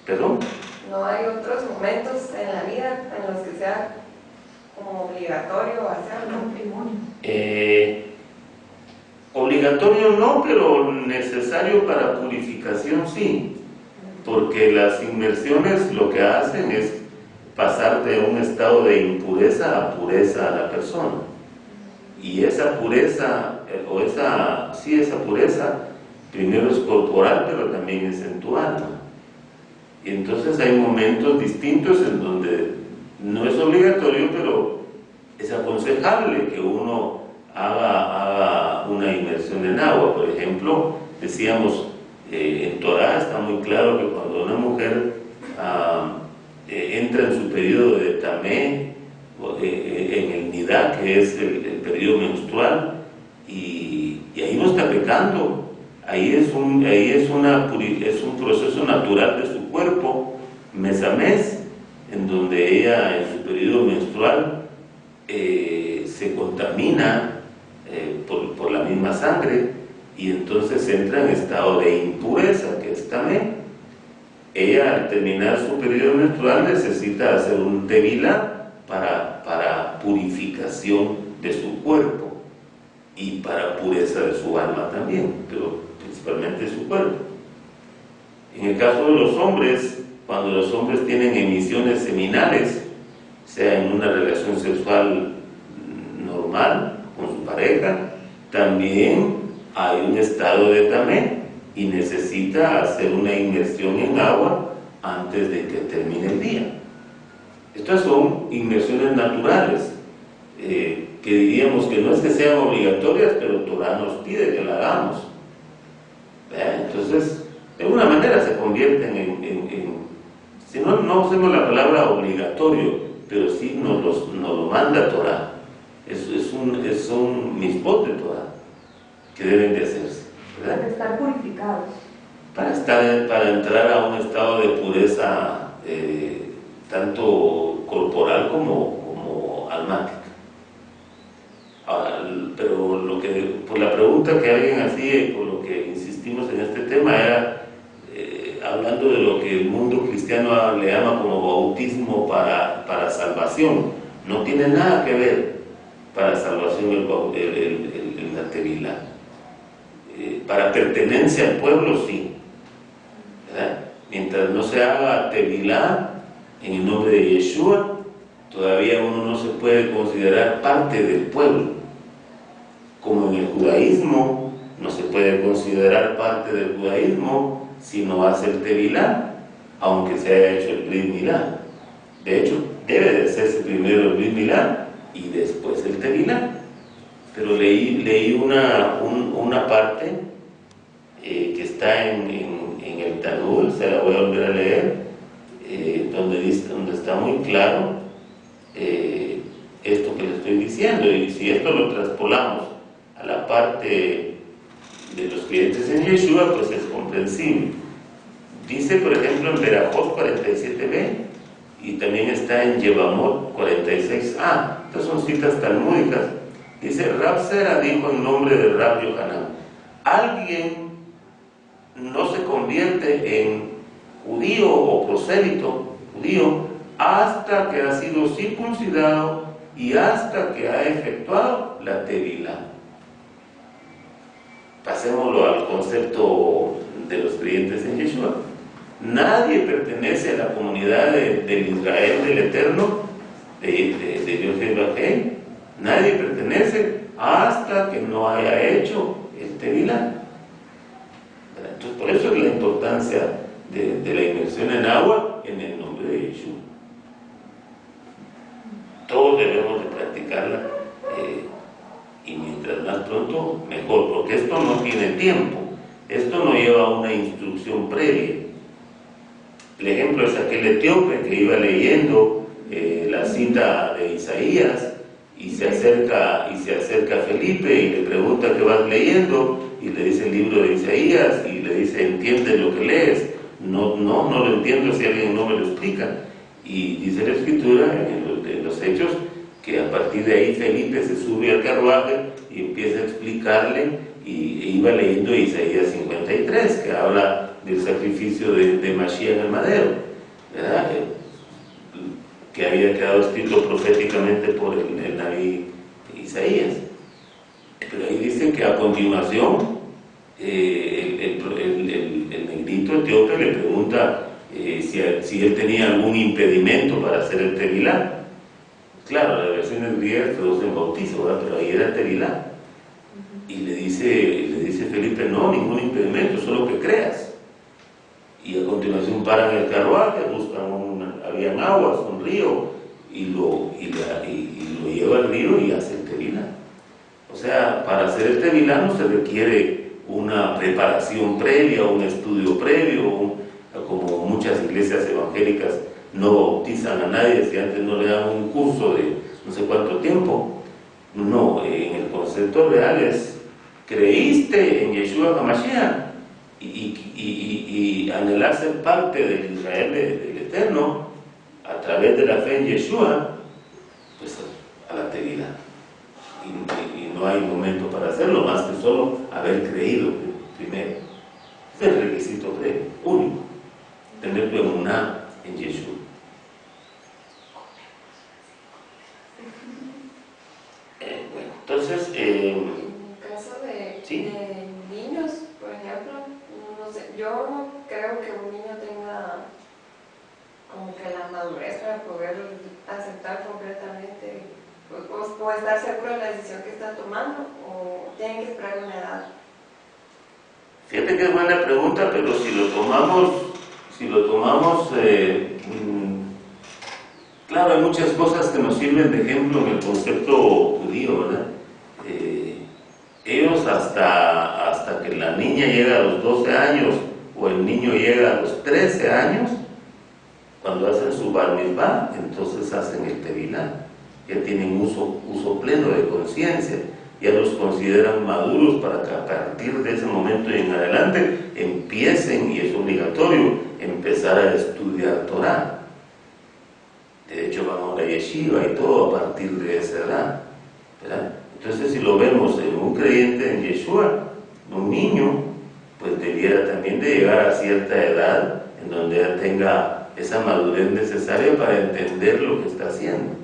S1: ¿Perdón?
S3: No hay otros momentos en la vida en los que sea como obligatorio hacerlo.
S2: Matrimonio.
S1: Obligatorio no, pero necesario para purificación sí, porque las inmersiones lo que hacen es pasar de un estado de impureza a pureza a la persona, y esa pureza, esa pureza primero es corporal, pero también es en tu alma. Y entonces hay momentos distintos en donde no es obligatorio, pero es aconsejable que uno haga una inmersión en agua. Por ejemplo, decíamos, en Torah está muy claro que cuando una mujer entra en su periodo de tamé, en el nidá, que es el periodo menstrual, y ahí no está pecando, ahí es un proceso natural de su cuerpo, mes a mes, en donde ella en su periodo menstrual se contamina por la misma sangre, y entonces entra en estado de impureza, que es tamé. Ella, al terminar su periodo menstrual, necesita hacer un tevilá para purificación de su cuerpo y para pureza de su alma también, pero principalmente de su cuerpo. En el caso de los hombres, cuando los hombres tienen emisiones seminales, sea en una relación sexual normal con su pareja, también hay un estado de tamé y necesita hacer una inmersión en agua antes de que termine el día. Estas son inmersiones naturales, que diríamos que no es que sean obligatorias, pero Torah nos pide que la hagamos. Entonces, de alguna manera se convierten si no usemos la palabra obligatorio, pero sí nos lo manda Torah. Son mitzvot de Torah que deben de hacerse, ¿verdad?
S2: Para estar purificados.
S1: Para entrar a un estado de pureza tanto corporal como almática. Ahora, pero por la pregunta que alguien hacía, por lo que insistimos en este tema, era hablando de lo que el mundo cristiano le llama como bautismo para salvación. No tiene nada que ver para salvación el tevilá. Para pertenencia al pueblo sí, ¿verdad? Mientras no se haga tevilá en el nombre de Yeshua, todavía uno no se puede considerar parte del pueblo. Como en el judaísmo no se puede considerar parte del judaísmo si no hace el tevilá, aunque se haya hecho el brit milá. De hecho, debe de hacerse primero el brit milá y después el tevilá. Pero leí una parte que está en el Talmud, se la voy a volver a leer, donde está muy claro esto que le estoy diciendo. Y si esto lo traspolamos a la parte de los creyentes en Yeshua, pues es comprensible. Dice, por ejemplo, en Berajot 47b, y también está en Yevamot 46a. Estas son citas talmúdicas. Dice, Rab Zera dijo en nombre de Rab Yohanan: alguien no se convierte en judío o prosélito judío hasta que ha sido circuncidado y hasta que ha efectuado la tevilá. Pasémoslo al concepto de los creyentes en Yeshua. Nadie pertenece a la comunidad del Israel del Eterno, de Dios de Israel. Nadie pertenece hasta que no haya hecho el tevilá. Entonces, por eso es la importancia de la inmersión en agua en el nombre de Yeshua. Todos debemos de practicarla, y mientras más pronto mejor, porque esto no tiene tiempo, esto no lleva una instrucción previa. El ejemplo es aquel etíope que iba leyendo la cita de Isaías y se acerca a Felipe y le pregunta qué vas leyendo, y le dice el libro de Isaías, y le dice: ¿entiendes lo que lees? No lo entiendo si alguien no me lo explica. Y dice la escritura en los Hechos que a partir de ahí Felipe se sube al carruaje y empieza a explicarle, y iba leyendo Isaías 53, que habla del sacrificio de Mashiach en el madero, ¿verdad? Que había quedado escrito proféticamente por el Naví Isaías. Pero ahí dice que a continuación el negrito etíope le pregunta si él tenía algún impedimento para hacer el tevilá. Claro, la versión en griega se traduce en bautizo, ¿verdad? Pero ahí era el tevilá. Y le dice Felipe: no, ningún impedimento, solo que creas. Y a continuación paran el carruaje, buscan habían aguas, un río, y lo lleva al río y hace el tevilá. O sea, para hacer el tevilá no se requiere una preparación previa, un estudio previo, como muchas iglesias evangélicas no bautizan a nadie si antes no le dan un curso de no sé cuánto tiempo. No, en el concepto real es: creíste en Yeshua HaMashiach y anhelar ser parte del Israel del Eterno a través de la fe en Yeshua, pues a la tevilá. Y no hay momento para hacerlo más que solo haber creído primero. Es el requisito previo, único: tener tu emuná en Yeshua. Bueno, entonces,
S3: en caso de
S1: ¿sí?
S3: Niños, por ejemplo, no sé, yo no creo que un niño tenga como que la madurez para poder aceptar completamente o estar seguro de la decisión que está tomando, o tienen que esperar una edad.
S1: Fíjate que es buena pregunta, pero si lo tomamos, claro, hay muchas cosas que nos sirven de ejemplo en el concepto judío, ¿verdad? Ellos hasta que la niña llega a los 12 años o el niño llega a los 13 años, cuando hacen su bar mitzvah, entonces hacen el tevilá. Ya tienen uso pleno de conciencia, ya los consideran maduros para que a partir de ese momento y en adelante empiecen, y es obligatorio, empezar a estudiar Torah. De hecho, vamos a la yeshiva y todo a partir de esa edad, ¿verdad? Entonces, si lo vemos en un creyente en Yeshua, un niño, pues debiera también de llegar a cierta edad en donde ya tenga esa madurez necesaria para entender lo que está haciendo,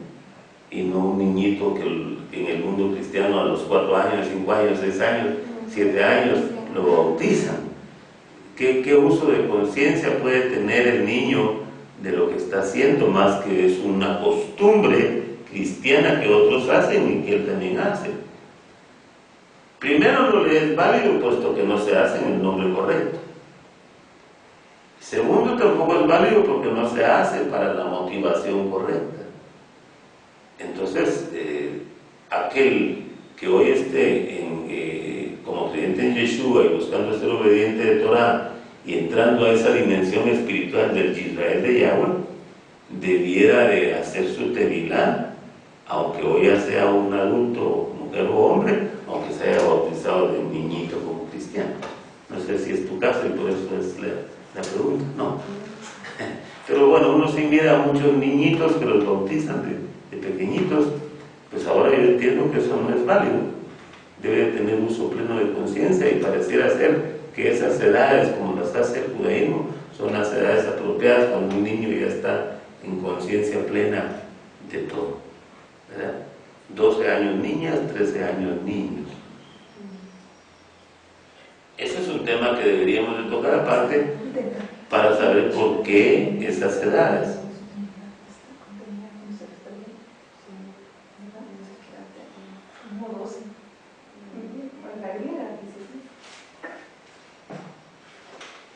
S1: y no un niñito que en el mundo cristiano a los 4 años, 5 años, 6 años, 7 años lo bautizan. ¿Qué uso de conciencia puede tener el niño de lo que está haciendo, más que es una costumbre cristiana que otros hacen y que él también hace? Primero, no le es válido puesto que no se hace en el nombre correcto. Segundo, tampoco es válido porque no se hace para la motivación correcta. Entonces, aquel que hoy esté como creyente en Yeshua y buscando ser obediente de Torah, y entrando a esa dimensión espiritual del Israel de Yahweh, debiera de hacer su tevilá, aunque hoy ya sea un adulto, mujer o hombre, aunque se haya bautizado de niñito como cristiano. No sé si es tu caso y por eso es la pregunta, no. Pero bueno, uno sí mira a muchos niñitos que los bautizan de pequeñitos, pues ahora yo entiendo que eso no es válido. Debe tener uso pleno de conciencia y pareciera ser que esas edades, como las hace el judaísmo, son las edades apropiadas cuando un niño ya está en conciencia plena de todo, ¿verdad? 12 años niñas, 13 años niños. Ese es un tema que deberíamos de tocar aparte para saber por qué esas edades.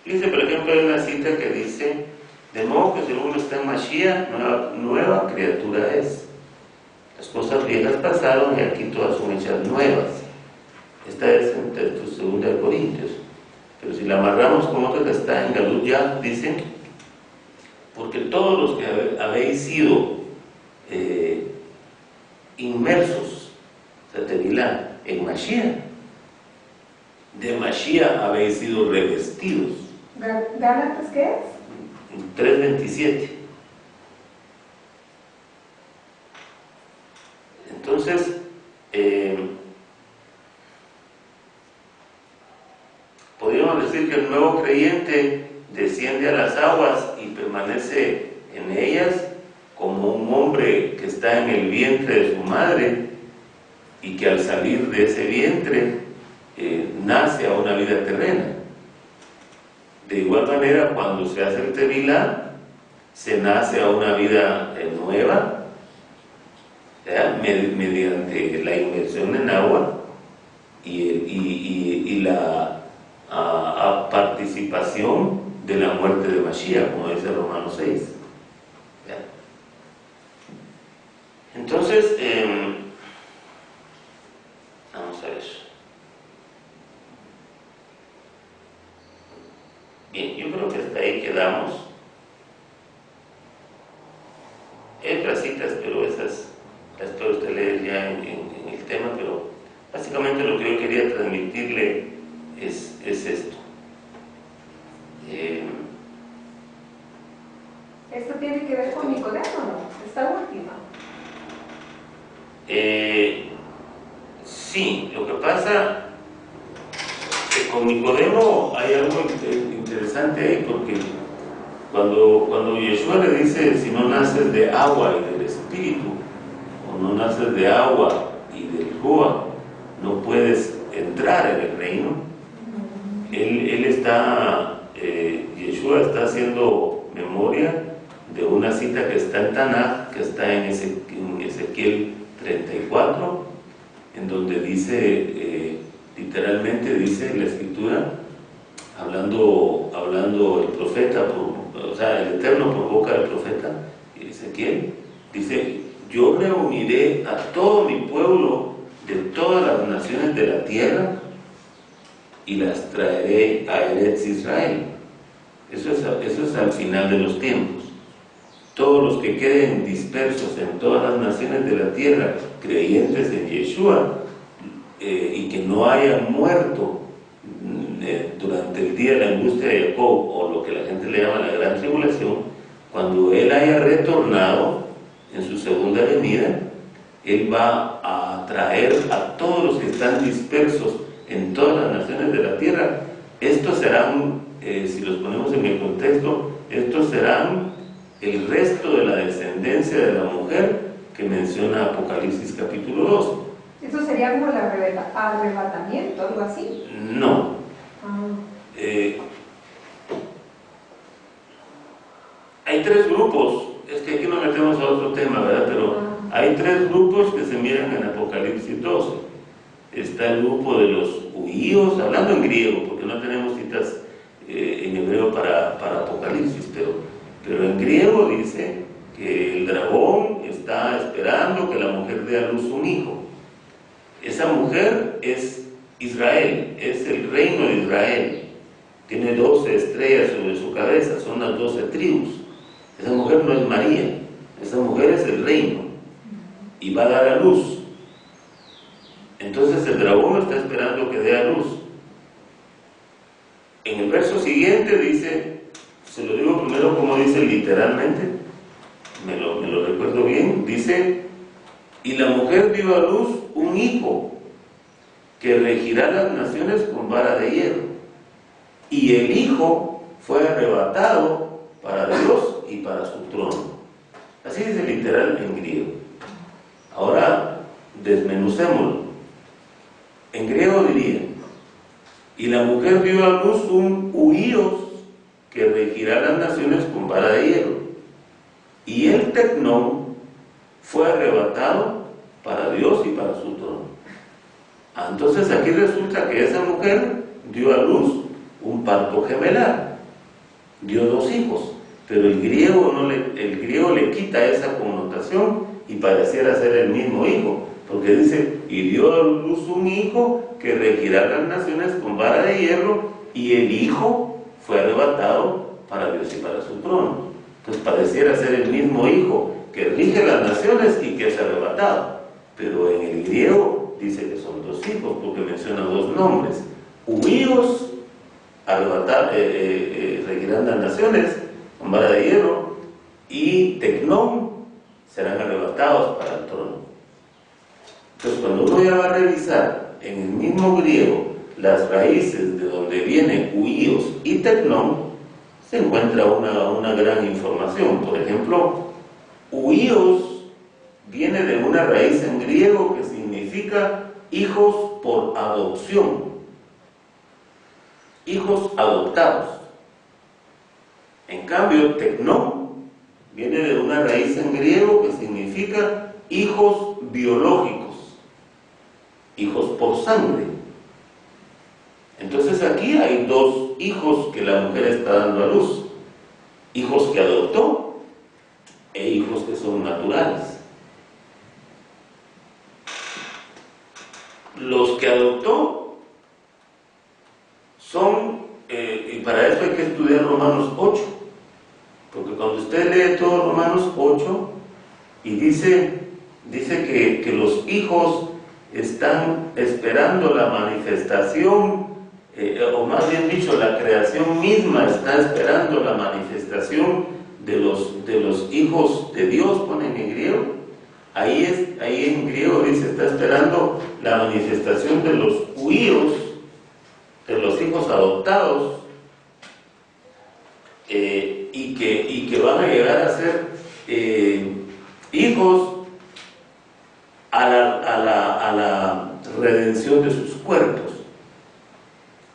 S1: Dice, por ejemplo, hay una cita que dice: de modo que si uno está en Mashiach, nueva criatura es. Las cosas viejas pasaron y aquí todas son hechas nuevas. Esta es en texto 2 de Corintios. Pero si la amarramos con otra que está en Galut ya, dice: porque todos los que habéis sido inmersos, tevilá, en Mashiach, de Mashiach habéis sido revestidos.
S2: ¿Gálatas qué es?
S1: 3:27. Entonces, podríamos decir que el nuevo creyente desciende a las aguas y permanece en ellas como un hombre que está en el vientre de su madre y que al salir de ese vientre nace a una vida terrena. De igual manera, cuando se hace el tevilá, se nace a una vida nueva, mediante la inmersión en agua y la participación de la muerte de Mashiach, como dice Romanos 6. Entonces, vamos a ver. Bien, yo creo que hasta ahí quedamos. Hay otras citas, pero esas las puede usted leer ya en el tema, pero básicamente lo que yo quería transmitirle es esto.
S2: ¿Esto tiene que ver con Nicodemo, no? Esta última.
S1: Sí, lo que pasa que con Nicodemo hay algo interesante ahí, porque cuando Yeshua le dice: si no naces de agua y del espíritu, o no naces de agua y del Ruach, no puedes entrar en el reino. Él está, Yeshua está haciendo memoria de una cita que está en Tanaj, que está en Ezequiel 34, en donde dice, literalmente dice la escritura, hablando el profeta, o sea, el Eterno por boca del profeta Ezequiel, dice: yo reuniré a todo mi pueblo de todas las naciones de la tierra y las traeré a Eretz Israel. Eso es al final de los tiempos. Todos los que queden dispersos en todas las naciones de la tierra, creyentes en Yeshua, y que no hayan muerto durante el día de la angustia de Jacob, o lo que la gente le llama la gran tribulación, cuando él haya retornado en su segunda venida, él va a traer a todos los que están dispersos en todas las naciones de la tierra. Estos serán, si los ponemos en el contexto, estos serán el resto de la descendencia de la mujer que menciona Apocalipsis capítulo 2.
S2: ¿Eso sería como el arrebatamiento, algo así?
S1: No. Hay tres grupos, es que aquí nos metemos a otro tema, ¿verdad? Pero hay tres grupos que se miran en Apocalipsis 12. Está el grupo de los judíos, hablando en griego, porque no tenemos citas en hebreo para Apocalipsis, pero en griego dice que el dragón está esperando que la mujer dé a luz un hijo. Esa mujer es Israel, es el reino de Israel. tiene 12 estrellas sobre su cabeza, son las 12 tribus. Esa mujer no es María, esa mujer es el reino y va a dar a luz. Entonces el dragón está esperando que dé a luz. En el verso siguiente dice, se lo digo primero como dice literalmente, me lo recuerdo bien, dice, y la mujer dio a luz un hijo que regirá las naciones con vara de hierro, y el hijo fue arrebatado para Dios y para su trono. Así dice literal en griego. Ahora desmenucémoslo. En griego diría, y la mujer dio a luz un huíos que regirá las naciones con vara de hierro, y el tecnón fue arrebatado para Dios y para su trono. Entonces aquí resulta que esa mujer dio a luz un parto gemelar, dio 2 hijos, pero el griego le quita esa connotación y pareciera ser el mismo hijo, porque dice, y dio a luz un hijo que regirá las naciones con vara de hierro, y el hijo fue arrebatado para Dios y para su trono. Entonces pareciera ser el mismo hijo que rige las naciones y que es arrebatado, pero en el griego dice que son 2 hijos porque menciona 2 nombres. Huíos regirán las naciones con vara de hierro, y tecnón serán arrebatados para el trono. Entonces cuando uno ya va a revisar en el mismo griego las raíces de donde viene huíos y tecnón, se encuentra una gran información. Por ejemplo, huíos viene de una raíz en griego que significa hijos por adopción, hijos adoptados. En cambio, tecnón viene de una raíz en griego que significa hijos biológicos, hijos por sangre. Entonces aquí hay 2 hijos que la mujer está dando a luz, hijos que adoptó e hijos que son naturales. Los que adoptó son, y para eso hay que estudiar Romanos 8, porque cuando usted lee todo Romanos 8 y dice que los hijos están esperando la manifestación, o más bien dicho, la creación misma está esperando la manifestación de los hijos de Dios, ponen en griego. Ahí en griego dice, está esperando la manifestación de los huíos, de los hijos adoptados, y que van a llegar a ser hijos a la redención de sus cuerpos.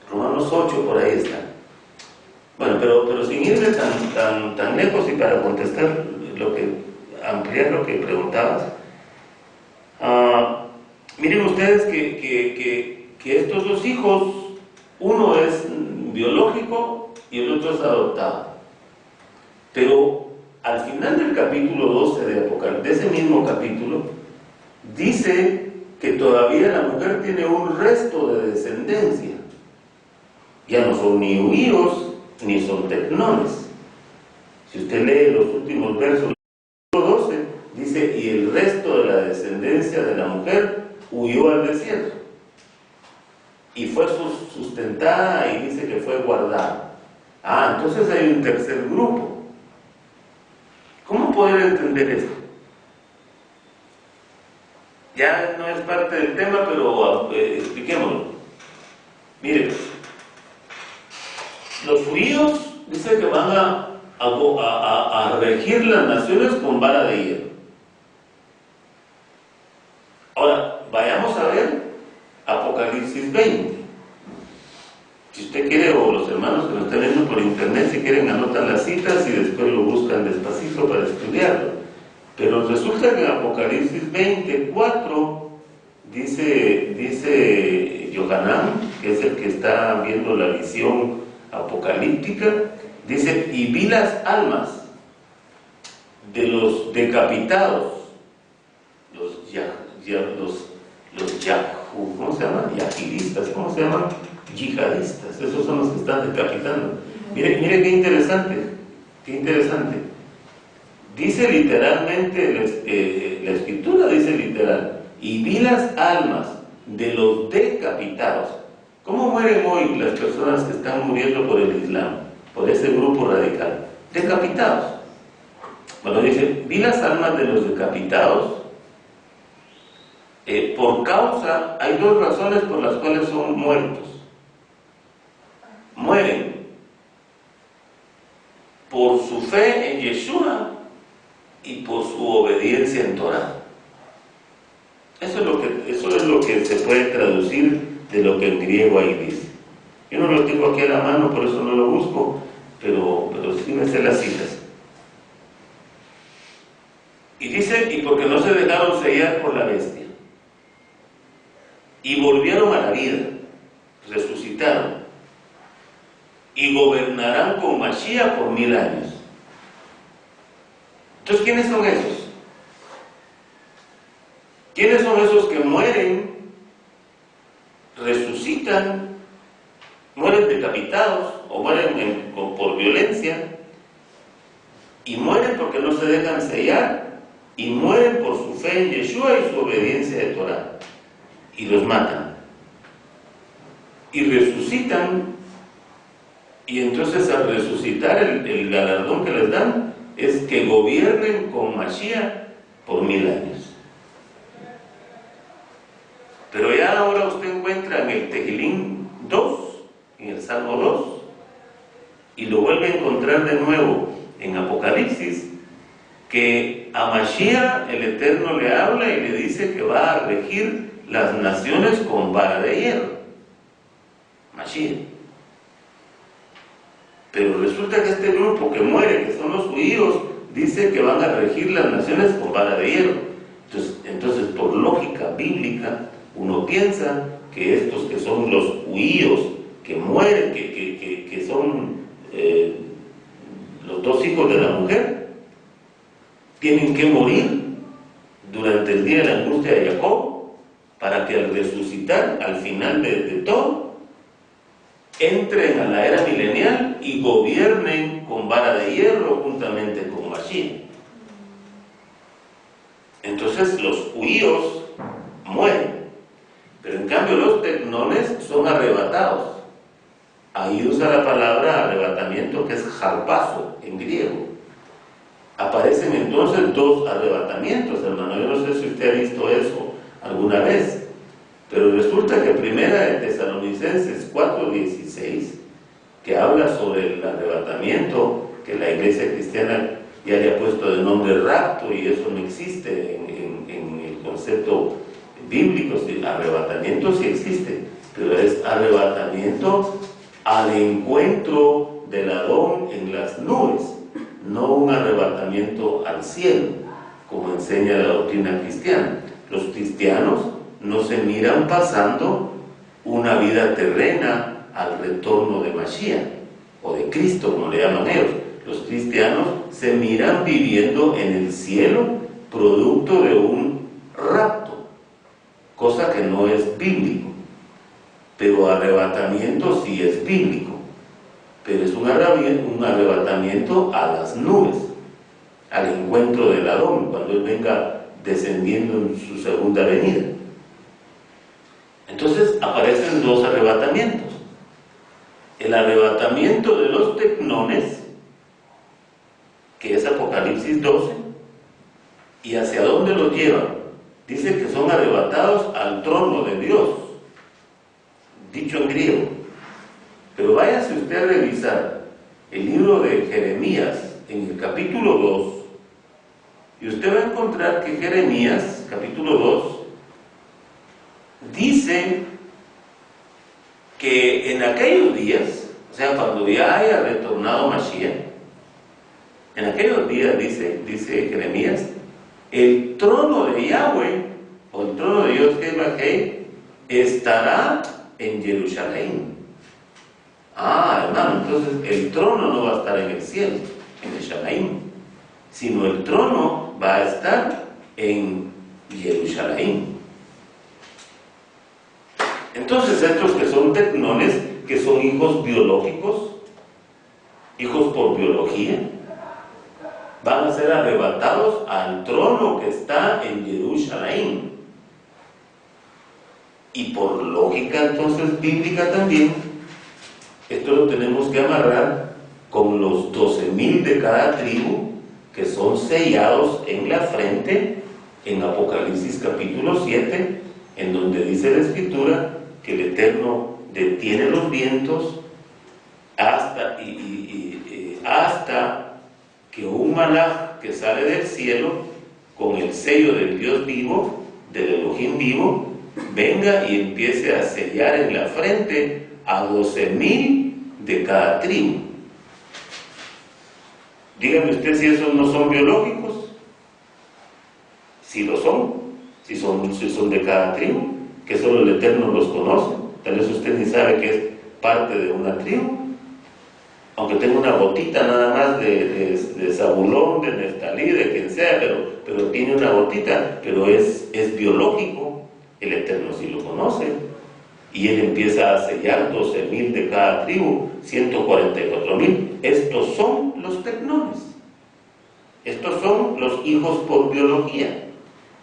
S1: Romanos 8 por ahí está. Bueno, pero sin irme tan lejos, y para contestar ampliar lo que preguntabas, miren ustedes que estos 2 hijos, uno es biológico y el otro es adoptado. Pero al final del capítulo 12 de Apocalipsis, de ese mismo capítulo, dice que todavía la mujer tiene un resto de descendencia. Ya no son ni huíos ni son tecnones. Si usted lee los últimos versos del capítulo 12, dice, y el resto de la descendencia de la mujer huyó al desierto y fue sustentada, y dice que fue guardada. Entonces hay un tercer grupo. ¿Cómo poder entender esto? Ya no es parte del tema, pero expliquémoslo. Miren, los judíos dice que van a regir las naciones con vara de hierro. Ahora, vayamos a ver Apocalipsis 20. Si usted quiere, o los hermanos que lo están viendo por internet, si quieren, anotan las citas y después lo buscan despacito para estudiarlo. Pero resulta que en Apocalipsis 24 dice Yohanan, que es el que está viendo la visión apocalíptica, dice, y vi las almas de los decapitados, ¿cómo se llaman? Yajiristas, ¿cómo se llaman? yihadistas, esos son los que están decapitando. Mire qué interesante, qué interesante. Dice literalmente, la escritura dice literal, y vi las almas de los decapitados. ¿Cómo mueren hoy las personas que están muriendo por el Islam, por ese grupo radical? Decapitados. Bueno, dice, vi las almas de los decapitados. Por causa, hay dos razones por las cuales son muertos. Mueren por su fe en Yeshua y por su obediencia en Torah. Eso es lo que se puede traducir de lo que en griego ahí dice. Yo no lo tengo aquí a la mano, por eso no lo busco, pero sí me sé las citas. Y dice, y porque no se dejaron sellar por la bestia, y volvieron a la vida, resucitaron, y gobernarán con Mashiach por 1000 años. Entonces, ¿quiénes son esos? ¿Quiénes son esos que mueren, resucitan, mueren decapitados o mueren por violencia, y mueren porque no se dejan sellar, y mueren por su fe en Yeshua y su obediencia de Torah, y los matan, y resucitan, y entonces al resucitar el galardón que les dan es que gobiernen con Mashiach por 1000 años. Pero ya ahora usted encuentra en el Tejilín 2, en el Salmo 2, y lo vuelve a encontrar de nuevo en Apocalipsis, que a Mashiach el Eterno le habla y le dice que va a regir las naciones con vara de hierro. Mashiach. Pero resulta que este grupo que muere, que son los judíos, dice que van a regir las naciones con vara de hierro. Entonces, por lógica bíblica, uno piensa que estos que son los judíos que mueren, que son los dos hijos de la mujer, tienen que morir durante el día de la angustia de Jacob, para que al resucitar, al final de todo, entren a la era milenial y gobiernen con vara de hierro juntamente con Mashiach. Entonces los judíos mueren, pero en cambio los tecnones son arrebatados. Ahí usa la palabra arrebatamiento, que es harpazo en griego. Aparecen entonces dos arrebatamientos, hermano. Yo no sé si usted ha visto eso alguna vez, pero resulta que primera de Tesalonicenses 4:16, que habla sobre el arrebatamiento, que la iglesia cristiana ya le ha puesto de nombre rapto, y eso no existe en el concepto bíblico. Arrebatamiento sí existe, pero es arrebatamiento al encuentro del Adón en las nubes, no un arrebatamiento al cielo, como enseña la doctrina cristiana. Los cristianos no se miran pasando una vida terrena al retorno de Mashiach, o de Cristo, como le llaman ellos. Los cristianos se miran viviendo en el cielo, producto de un rapto, cosa que no es bíblico. Pero arrebatamiento sí es bíblico, pero es un arrebatamiento a las nubes, al encuentro del Adón, cuando Él venga descendiendo en su segunda venida. Entonces aparecen dos arrebatamientos. El arrebatamiento de los tecnones, que es Apocalipsis 12, ¿y hacia dónde los llevan? Dice que son arrebatados al trono de Dios, dicho en griego. Pero váyase usted a revisar el libro de Jeremías en el capítulo 2, y usted va a encontrar que Jeremías, capítulo 2, dice que en aquellos días, o sea, cuando ya haya retornado Mashiach, en aquellos días, dice Jeremías, el trono de Yahweh, o el trono de Dios, que es Bajei, estará en Jerusalén. Hermano, entonces el trono no va a estar en el cielo, en el Shamaim, sino el trono va a estar en Jerusalén. Entonces estos que son tecnones, que son hijos biológicos, hijos por biología, van a ser arrebatados al trono que está en Jerusalén. Y por lógica entonces bíblica también, esto lo tenemos que amarrar con los 12,000 de cada tribu que son sellados en la frente en Apocalipsis capítulo 7, en donde dice la Escritura que el Eterno detiene los vientos hasta que un malaj que sale del cielo con el sello del Dios vivo, del Elohim vivo, venga y empiece a sellar en la frente a 12,000 de cada tribu. Dígame usted si esos no son biológicos. Si lo son, si son de cada tribu, que solo el Eterno los conoce. Tal vez usted ni sabe que es parte de una tribu, aunque tenga una gotita nada más de Zabulón, de Neftalí, de quien sea, pero tiene una gotita, pero es biológico. El Eterno sí lo conoce, y Él empieza a sellar 12,000 de cada tribu, 144,000. Estos son los tecnones, estos son los hijos por biología.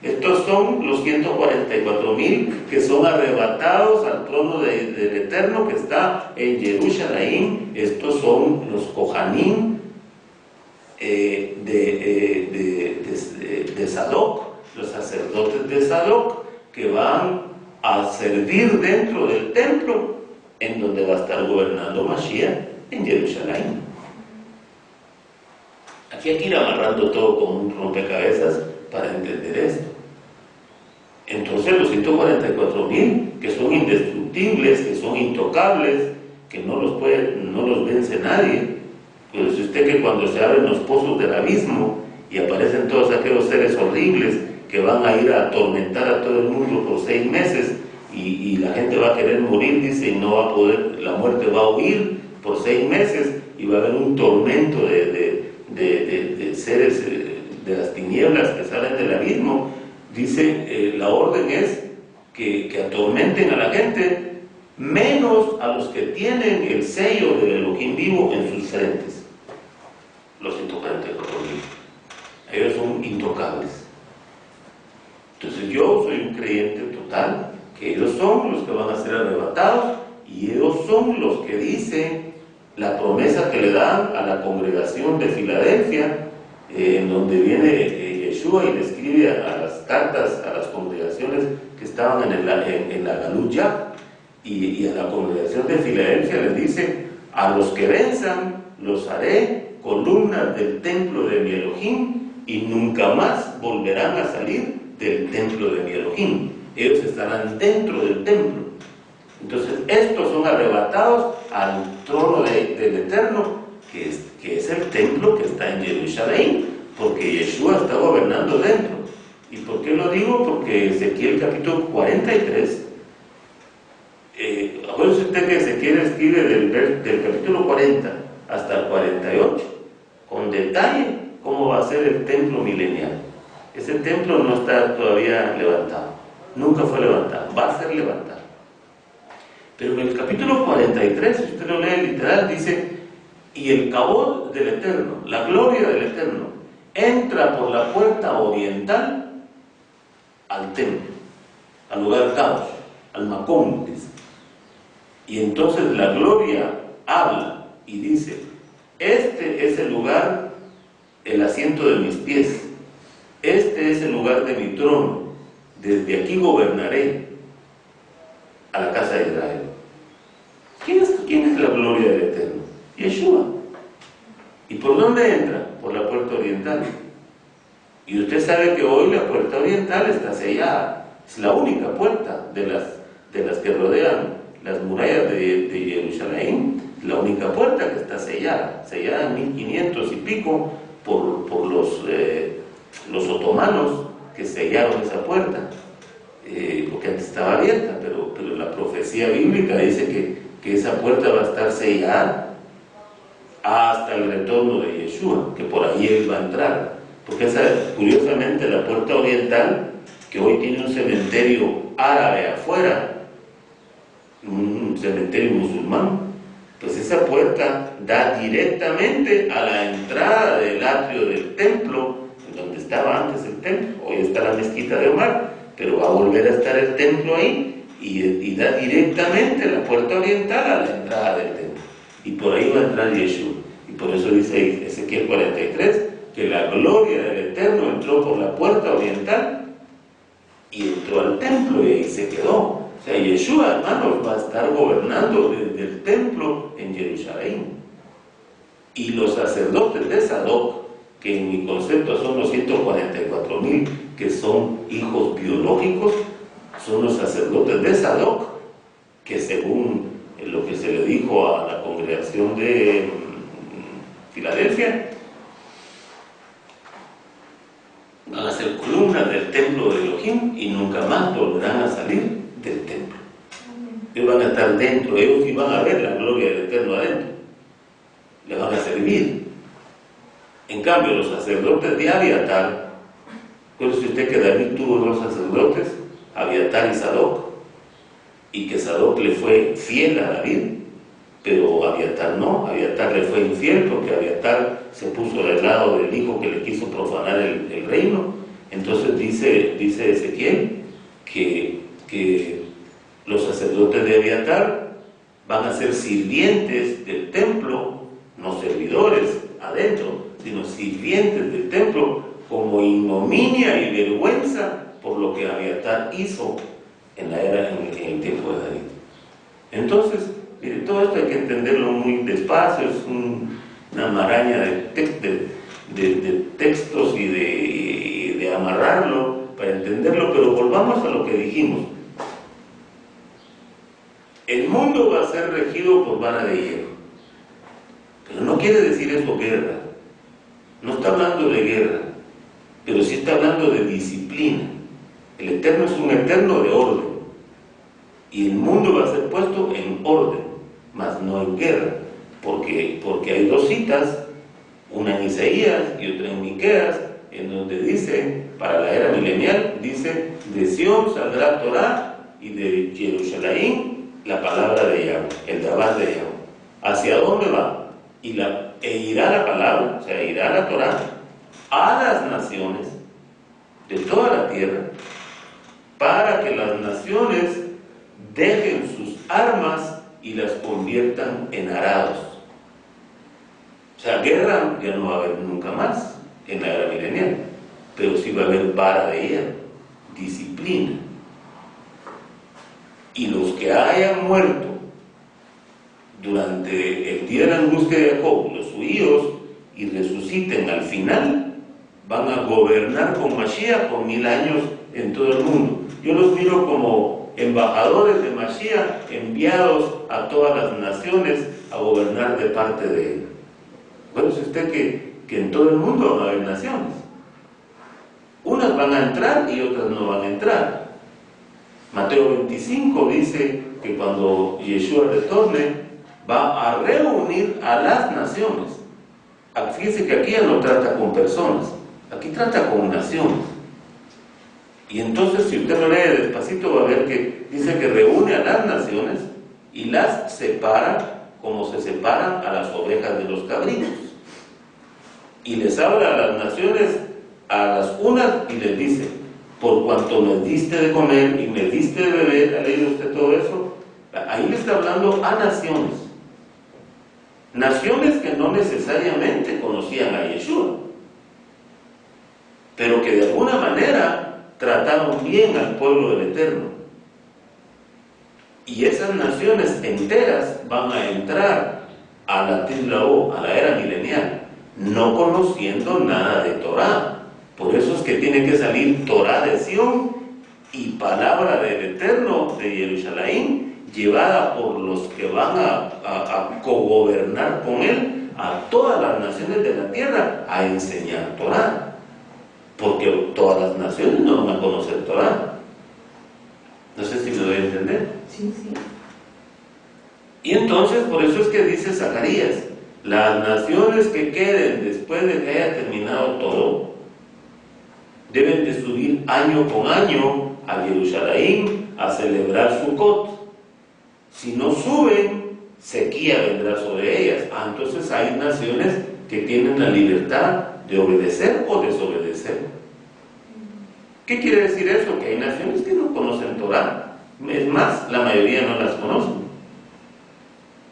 S1: Estos son los 144,000 que son arrebatados al trono del Eterno que está en Jerusalén. Estos son los Kohanim de Sadoc, los sacerdotes de Sadoc, que van a servir dentro del templo, en donde va a estar gobernando Mashiach, en Jerusalén. Aquí hay que ir amarrando todo como un rompecabezas para entender esto. Entonces los 144,000 que son indestructibles, que son intocables, que no los vence nadie. Pues si usted que cuando se abren los pozos del abismo y aparecen todos aquellos seres horribles que van a ir a atormentar a todo el mundo por 6 meses y la gente va a querer morir, dice, y no va a poder, la muerte va a huir por 6 meses y va a haber un tormento de seres de las tinieblas que salen del abismo. Dice, la orden es que atormenten a la gente, menos a los que tienen el sello del Elohim vivo en sus frentes. Los 144,000. Ellos son intocables. Entonces yo soy un creyente total, que ellos son los que van a ser arrebatados, y ellos son los que dicen la promesa que le dan a la congregación de Filadelfia, en donde viene Yeshua y le escribe a las cartas a las congregaciones que estaban en la Galut Ya, y a la congregación de Filadelfia les dice: a los que venzan los haré columnas del templo de mi Elohim, y nunca más volverán a salir del templo de mi Elohim. Ellos estarán dentro del templo. Entonces estos son arrebatados al trono del Eterno, que es el templo que está en Jerusalén, porque Yeshua está gobernando dentro. ¿Y por qué lo digo? Porque Ezequiel capítulo 43, acuérdese usted que Ezequiel escribe del capítulo 40 hasta el 48, con detalle cómo va a ser el templo milenial. Ese templo no está todavía levantado, nunca fue levantado, va a ser levantado. Pero en el capítulo 43, si usted lo lee literal, dice: y el cabod del Eterno, la gloria del Eterno, entra por la puerta oriental al templo, al lugar caos, al Macón, dice. Y entonces la gloria habla y dice: este es el lugar, el asiento de mis pies, este es el lugar de mi trono, desde aquí gobernaré a la casa de Israel. ¿Quién es la gloria del Eterno? Yeshua. ¿Y por dónde entra? Por la puerta oriental. Y usted sabe que hoy la puerta oriental está sellada. Es la única puerta de las que rodean las murallas de Jerusalén, la única puerta que está sellada en 1500 y pico por los otomanos, que sellaron esa puerta, porque antes estaba abierta, pero la profecía bíblica dice que esa puerta va a estar sellada hasta el retorno de Yeshua, que por ahí él va a entrar. Porque curiosamente la puerta oriental, que hoy tiene un cementerio árabe afuera, un cementerio musulmán, pues esa puerta da directamente a la entrada del atrio del templo, donde estaba antes el templo. Hoy está la mezquita de Omar, pero va a volver a estar el templo ahí, y da directamente la puerta oriental a la entrada del templo. Y por ahí va a entrar Yeshua. Y por eso dice Ezequiel 43, que la gloria del Eterno entró por la puerta oriental y entró al templo y ahí se quedó. O sea, Yeshua, hermanos, va a estar gobernando desde el templo en Jerusalén. Y los sacerdotes de Sadoc, que en mi concepto son los 144,000 que son hijos biológicos, son los sacerdotes de Sadoc, que según lo que se le dijo a la congregación de Filadelfia, van a ser columnas del templo de Elohim y nunca más volverán a salir del templo. Ellos van a estar dentro, ellos iban a ver la gloria del Eterno adentro, le van a servir. En cambio, los sacerdotes de Abiatar, acuérdese usted que David tuvo dos sacerdotes, Abiatar y Sadoc, y que Sadoc le fue fiel a David, pero Abiatar no. Abiatar le fue infiel porque Abiatar se puso del lado del hijo que le quiso profanar el reino. Entonces dice Ezequiel que los sacerdotes de Abiatar van a ser sirvientes del templo, no servidores adentro, sino sirvientes del templo, como ignominia y vergüenza por lo que Abiatar hizo en el tiempo de David. Entonces, mire, todo esto hay que entenderlo muy despacio, es una maraña de textos y de amarrarlo para entenderlo, pero volvamos a lo que dijimos. El mundo va a ser regido por vara de hierro, pero no quiere decir eso guerra. No está hablando de guerra, pero sí está hablando de disciplina. El Eterno es un Eterno de orden, y el mundo va a ser puesto en orden, mas no en guerra, porque hay dos citas, una en Isaías y otra en Miqueas, en donde dice, para la era milenial, dice, de Sion saldrá Torah y de Jerusalén la palabra de Yahweh, el Dabar de Yahweh. ¿Hacia dónde va? E irá la palabra, o sea, irá la Torah a las naciones de toda la tierra, para que las naciones dejen sus armas y las conviertan en arados. O sea, guerra ya no va a haber nunca más en la era milenial, pero sí va a haber vara de hierro, disciplina. Y los que hayan muerto durante el día de la angustia de Jacob, los judíos, y resuciten al final, van a gobernar con Mashiach por 1000 años en todo el mundo. Yo los miro como embajadores de Mashiach, enviados a todas las naciones a gobernar de parte de él. Acuérdese usted que en todo el mundo van a haber naciones. Unas van a entrar y otras no van a entrar. Mateo 25 dice que cuando Yeshua retorne, va a reunir a las naciones. Fíjese que aquí ya no trata con personas, aquí trata con naciones. Y entonces, si usted lo lee despacito, va a ver que dice que reúne a las naciones y las separa como se separan a las ovejas de los cabritos. Y les habla a las naciones, a las unas, y les dice, por cuanto me diste de comer y me diste de beber, ¿ha leído usted todo eso? Ahí le está hablando a naciones. Naciones que no necesariamente conocían a Yeshua, pero que de alguna manera trataron bien al pueblo del Eterno. Y esas naciones enteras van a entrar a la Tidlaó, a la era milenial, no conociendo nada de Torah. Por eso es que tiene que salir Torah de Sion y palabra del Eterno de Jerusalén, llevada por los que van a cogobernar con él a todas las naciones de la tierra a enseñar Torah, porque todas las naciones no van a conocer Torah. No sé si me doy a entender.
S2: Sí, sí.
S1: Y entonces, por eso es que dice Zacarías, las naciones que queden después de que haya terminado todo, deben de subir año con año a Jerusalén a celebrar Sukkot. Si no suben, sequía vendrá sobre ellas. Entonces hay naciones que tienen la libertad de obedecer o desobedecer. ¿Qué quiere decir eso? Que hay naciones que no conocen Torah. Es más, la mayoría no las conocen.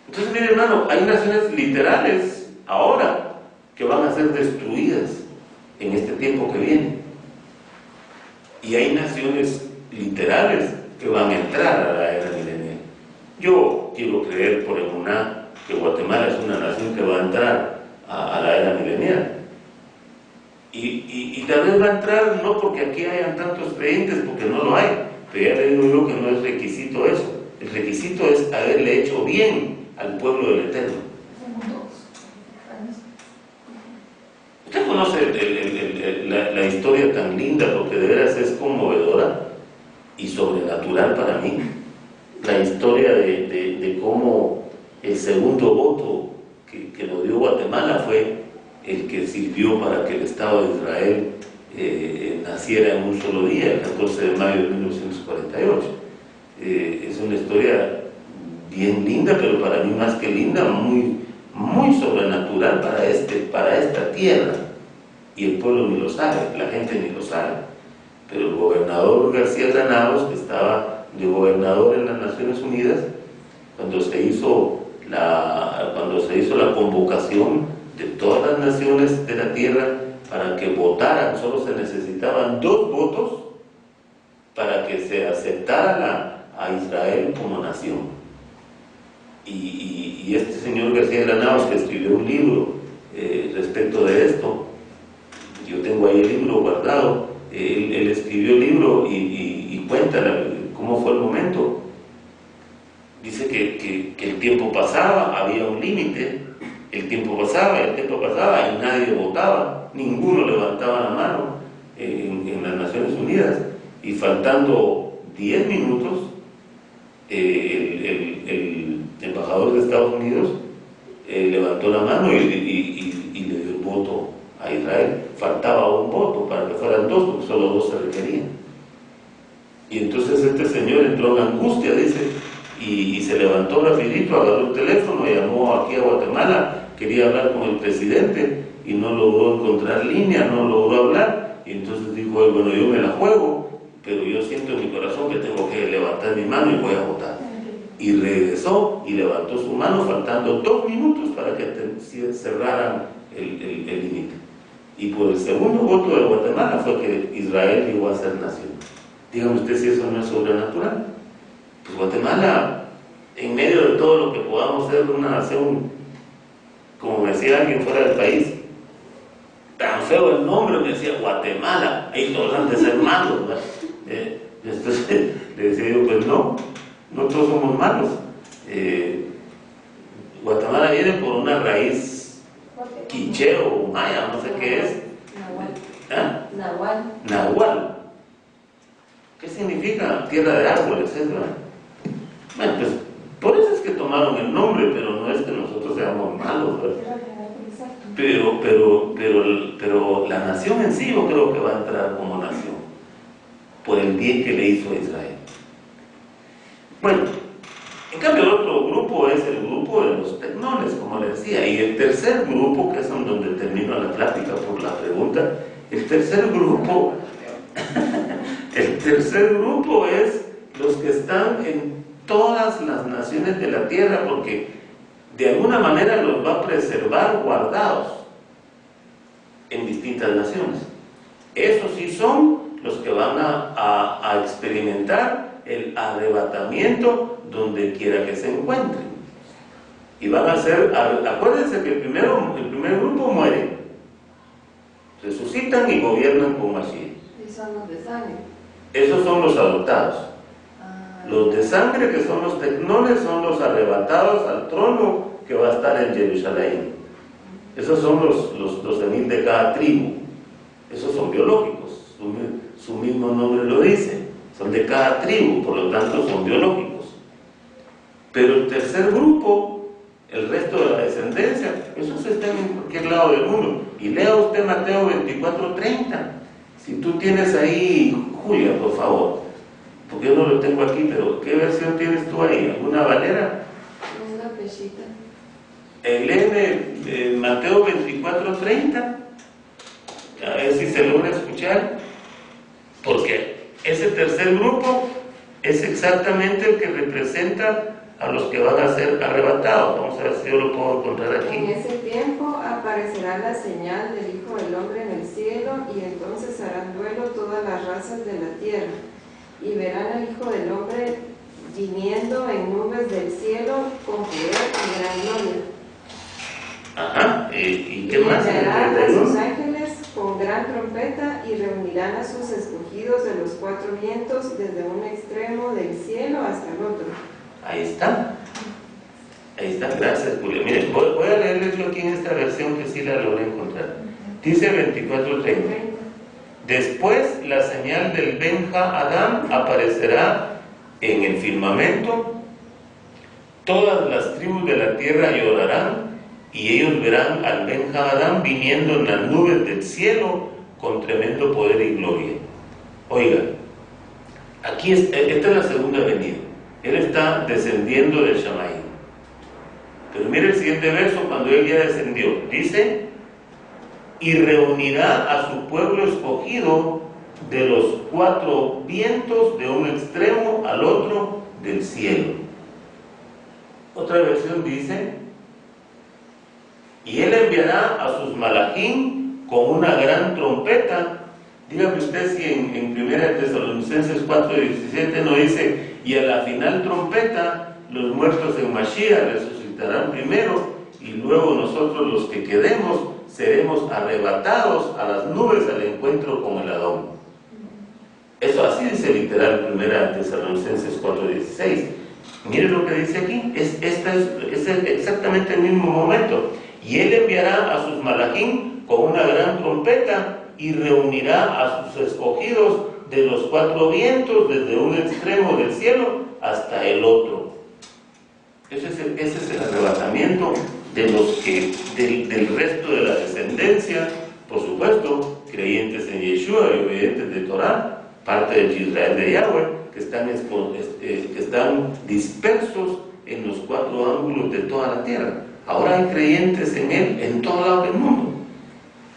S1: Entonces, mire hermano, hay naciones literales ahora que van a ser destruidas en este tiempo que viene. Y hay naciones literales que van a entrar a la era milenial. Yo quiero creer por emuná que Guatemala es una nación que va a entrar a la era milenial. Y tal vez va a entrar no porque aquí hayan tantos creyentes, porque no lo hay, pero ya le digo yo que no es requisito eso. El requisito es haberle hecho bien al pueblo del Eterno. Usted conoce la historia tan linda, porque de veras es conmovedora y sobrenatural para mí. La historia de cómo el segundo voto que lo dio Guatemala fue el que sirvió para que el Estado de Israel naciera en un solo día, el 14 de mayo de 1948. Es una historia bien linda, pero para mí más que linda, muy, muy sobrenatural para esta tierra. Y el pueblo ni lo sabe, la gente ni lo sabe. Pero el gobernador García Granados, que estaba de gobernador en las Naciones Unidas, cuando se hizo la convocación de todas las naciones de la tierra para que votaran, solo se necesitaban 2 votos para que se aceptara a Israel como nación. Y este señor García Granados, que escribió un libro respecto de esto, yo tengo ahí el libro guardado, él escribió el libro y cuenta cómo fue el momento. Dice que el tiempo pasaba, había un límite, el tiempo pasaba y nadie votaba, ninguno levantaba la mano en las Naciones Unidas, y faltando 10 minutos, el embajador de Estados Unidos levantó la mano y le dio el voto a Israel. Faltaba un voto para que fueran 2, porque solo 2 se requerían. Y entonces este señor entró en angustia, dice, y se levantó rapidito, agarró el teléfono, llamó aquí a Guatemala, quería hablar con el presidente y no logró encontrar línea, no logró hablar, y entonces dijo él, bueno, yo me la juego, pero yo siento en mi corazón que tengo que levantar mi mano y voy a votar. Y regresó y levantó su mano faltando 2 minutos para que cerraran el límite. Y por el segundo voto de Guatemala fue que Israel llegó a ser nación. Dígame usted si eso no es sobrenatural. Pues Guatemala, en medio de todo lo que podamos ser una nación, como me decía alguien fuera del país, tan feo el nombre, me decía Guatemala, ahí todos antes hermanos, entonces le decía yo, pues no todos somos malos. Guatemala viene por una raíz quiché o maya, no sé qué es. Nahual. ¿Qué significa? Tierra de árboles, ¿verdad? Bueno, pues por eso es que tomaron el nombre, pero no es que nosotros seamos malos, ¿verdad? Pero la nación en sí yo creo que va a entrar como nación por el bien que le hizo a Israel. Bueno, en cambio el otro grupo es el grupo de los tecnones, como le decía, y el tercer grupo, que es en donde termino la plática por la pregunta, el tercer grupo es los que están en todas las naciones de la tierra, porque de alguna manera los va a preservar guardados en distintas naciones. Esos sí son los que van a experimentar el arrebatamiento donde quiera que se encuentren. Y van a ser, acuérdense que el primer grupo muere, resucitan y gobiernan con Mashiach.
S3: Y son los de sangre.
S1: Esos son los adoptados. Los de sangre, que son los tecnones, son los arrebatados al trono que va a estar en Jerusalén. Esos son los 12,000 de cada tribu. Esos son biológicos, su mismo nombre lo dice. Son de cada tribu, por lo tanto son biológicos. Pero el tercer grupo, el resto de la descendencia, esos están en cualquier lado del mundo. Y lea usted Mateo 24:30. Si tú tienes ahí, Julia, por favor, porque porque yo no lo tengo aquí, pero ¿qué versión tienes tú ahí? ¿Alguna Valera?
S3: Una pechita.
S1: Léeme Mateo 24:30, a ver si se logra escuchar, porque ese tercer grupo es exactamente el que representa a los que van a ser arrebatados. Vamos a ver si yo lo puedo encontrar aquí.
S3: En ese tiempo aparecerá la señal del Hijo del Hombre en el cielo, y entonces harán duelo todas las razas de la tierra, y verán al Hijo del Hombre viniendo en nubes del cielo con poder y gran gloria.
S1: Ajá, ¿y qué más?
S3: Enviará a sus ángeles con gran trompeta y reunirán a sus escogidos de los cuatro vientos desde un extremo del cielo hasta el otro.
S1: Ahí está, gracias Julia. Miren, voy a leerles yo aquí en esta versión que sí la logré encontrar. Dice 24:30. Después la señal del Benja Adam aparecerá en el firmamento, todas las tribus de la tierra llorarán, y ellos verán al Benja Adam viniendo en las nubes del cielo con tremendo poder y gloria. Oiga, aquí esta es la segunda venida. Él está descendiendo del Shamayim. Pero mire el siguiente verso, cuando él ya descendió, dice: y reunirá a su pueblo escogido de los cuatro vientos, de un extremo al otro del cielo. Otra versión dice: y él enviará a sus malachim con una gran trompeta. Dígame usted si en 1 Tesalonicenses 4:17 no dice: y a la final trompeta los muertos en Mashiach resucitarán primero, y luego nosotros los que quedemos seremos arrebatados a las nubes al encuentro con el Adón. Eso así dice literal 1 Tesalonicenses 4:16. Mire lo que dice aquí, es exactamente el mismo momento. Y él enviará a sus malachim con una gran trompeta y reunirá a sus escogidos de los cuatro vientos, desde un extremo del cielo hasta el otro. Ese es el arrebatamiento de los que, del resto de la descendencia, por supuesto, creyentes en Yeshua y obedientes de Torah, parte del Israel de Yahweh, que están dispersos en los cuatro ángulos de toda la tierra. Ahora hay creyentes en Él en todo lado del mundo.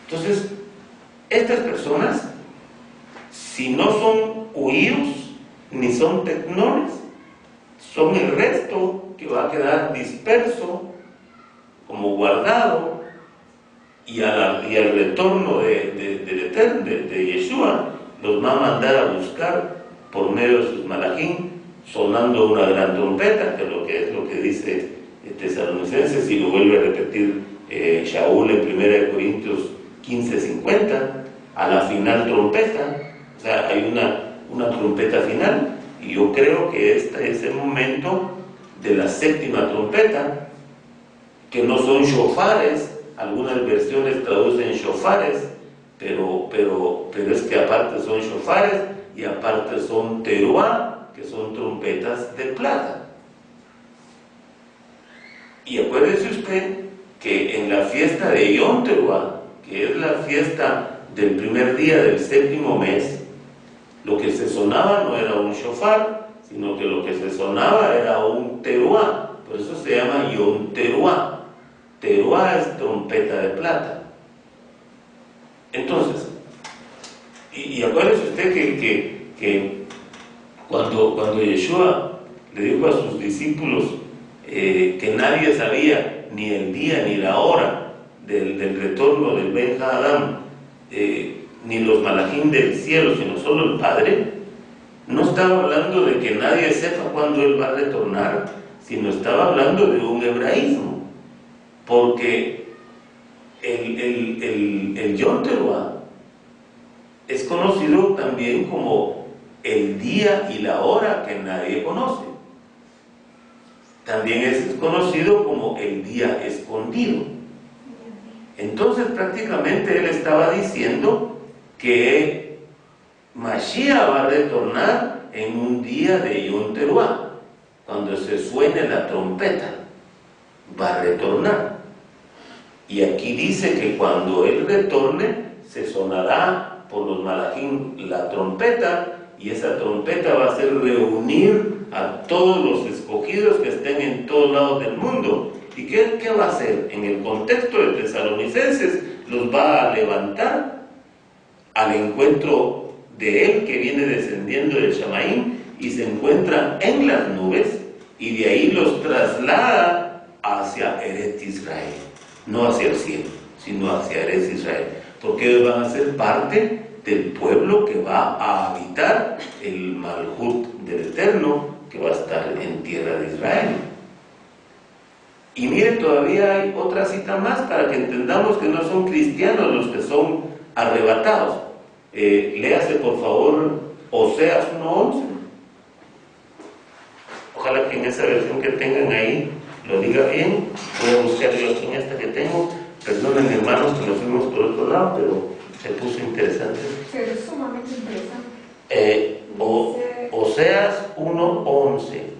S1: Entonces, estas personas, si no son huidos ni son tecnones, son el resto que va a quedar disperso, como guardado, y al retorno de Yeshua los va a mandar a buscar por medio de sus malachim, sonando una gran trompeta, que es lo que dice Tesalonicenses, y lo vuelve a repetir Shaul en 1 Corintios 15:50, a la final trompeta. O sea, hay una trompeta final, y yo creo que este es el momento de la séptima trompeta, que no son shofares. Algunas versiones traducen shofares, pero es que aparte son shofares y aparte son teruá, que son trompetas de plata. Y acuérdese usted que en la fiesta de Yom Teruá, que es la fiesta del primer día del séptimo mes, lo que se sonaba no era un shofar, sino que lo que se sonaba era un teruá. Por eso se llama Yom Teruá. Teruá es trompeta de plata. Entonces, y acuérdese usted que cuando Yeshua le dijo a sus discípulos que nadie sabía ni el día ni la hora del retorno del Benja Adam, ni los malachim del cielo, sino solo el Padre, no estaba hablando de que nadie sepa cuándo Él va a retornar, sino estaba hablando de un hebraísmo, porque el Yom Teruá es conocido también como el día y la hora que nadie conoce. También es conocido como el día escondido. Entonces prácticamente él estaba diciendo que Mashiach va a retornar en un día de Yom Teruá, cuando se suene la trompeta, va a retornar. Y aquí dice que cuando él retorne, se sonará por los malachim la trompeta, y esa trompeta va a hacer reunir a todos los escogidos que estén en todos lados del mundo. ¿Y qué va a hacer? En el contexto de Tesalonicenses, los va a levantar al encuentro de él, que viene descendiendo del Shamaín y se encuentra en las nubes, y de ahí los traslada hacia Eretz Israel, no hacia el cielo, sino hacia Eretz Israel, porque ellos van a ser parte del pueblo que va a habitar el Malhut del Eterno, que va a estar en tierra de Israel. Y miren, todavía hay otra cita más para que entendamos que no son cristianos los que son arrebatados. Léase por favor Oseas 1:11. Ojalá que en esa versión que tengan ahí lo diga bien. Voy a buscar yo aquí en esta que tengo. Perdonen, hermanos, que nos fuimos por otro lado, pero se puso interesante.
S2: Pero es sumamente interesante.
S1: Oseas 1:11.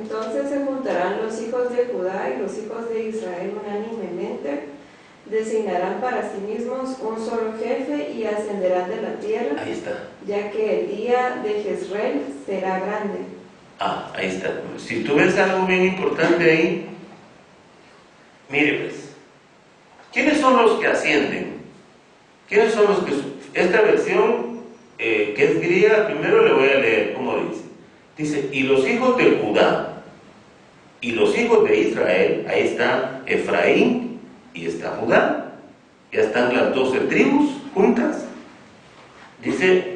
S3: Entonces se juntarán los hijos de Judá y los hijos de Israel unánimemente, designarán para sí mismos un solo jefe y ascenderán de la tierra.
S1: Ahí está.
S3: Ya que el día de Jezreel será grande.
S1: Ahí está. Si tú ves algo bien importante ahí, mire pues, ¿quiénes son los que ascienden? ¿Quiénes son los que... Esta versión, que es griega, primero le voy a leer cómo dice. Dice, y los hijos de Judá y los hijos de Israel, ahí está Efraín y está Judá, ya están las 12 tribus juntas. Dice,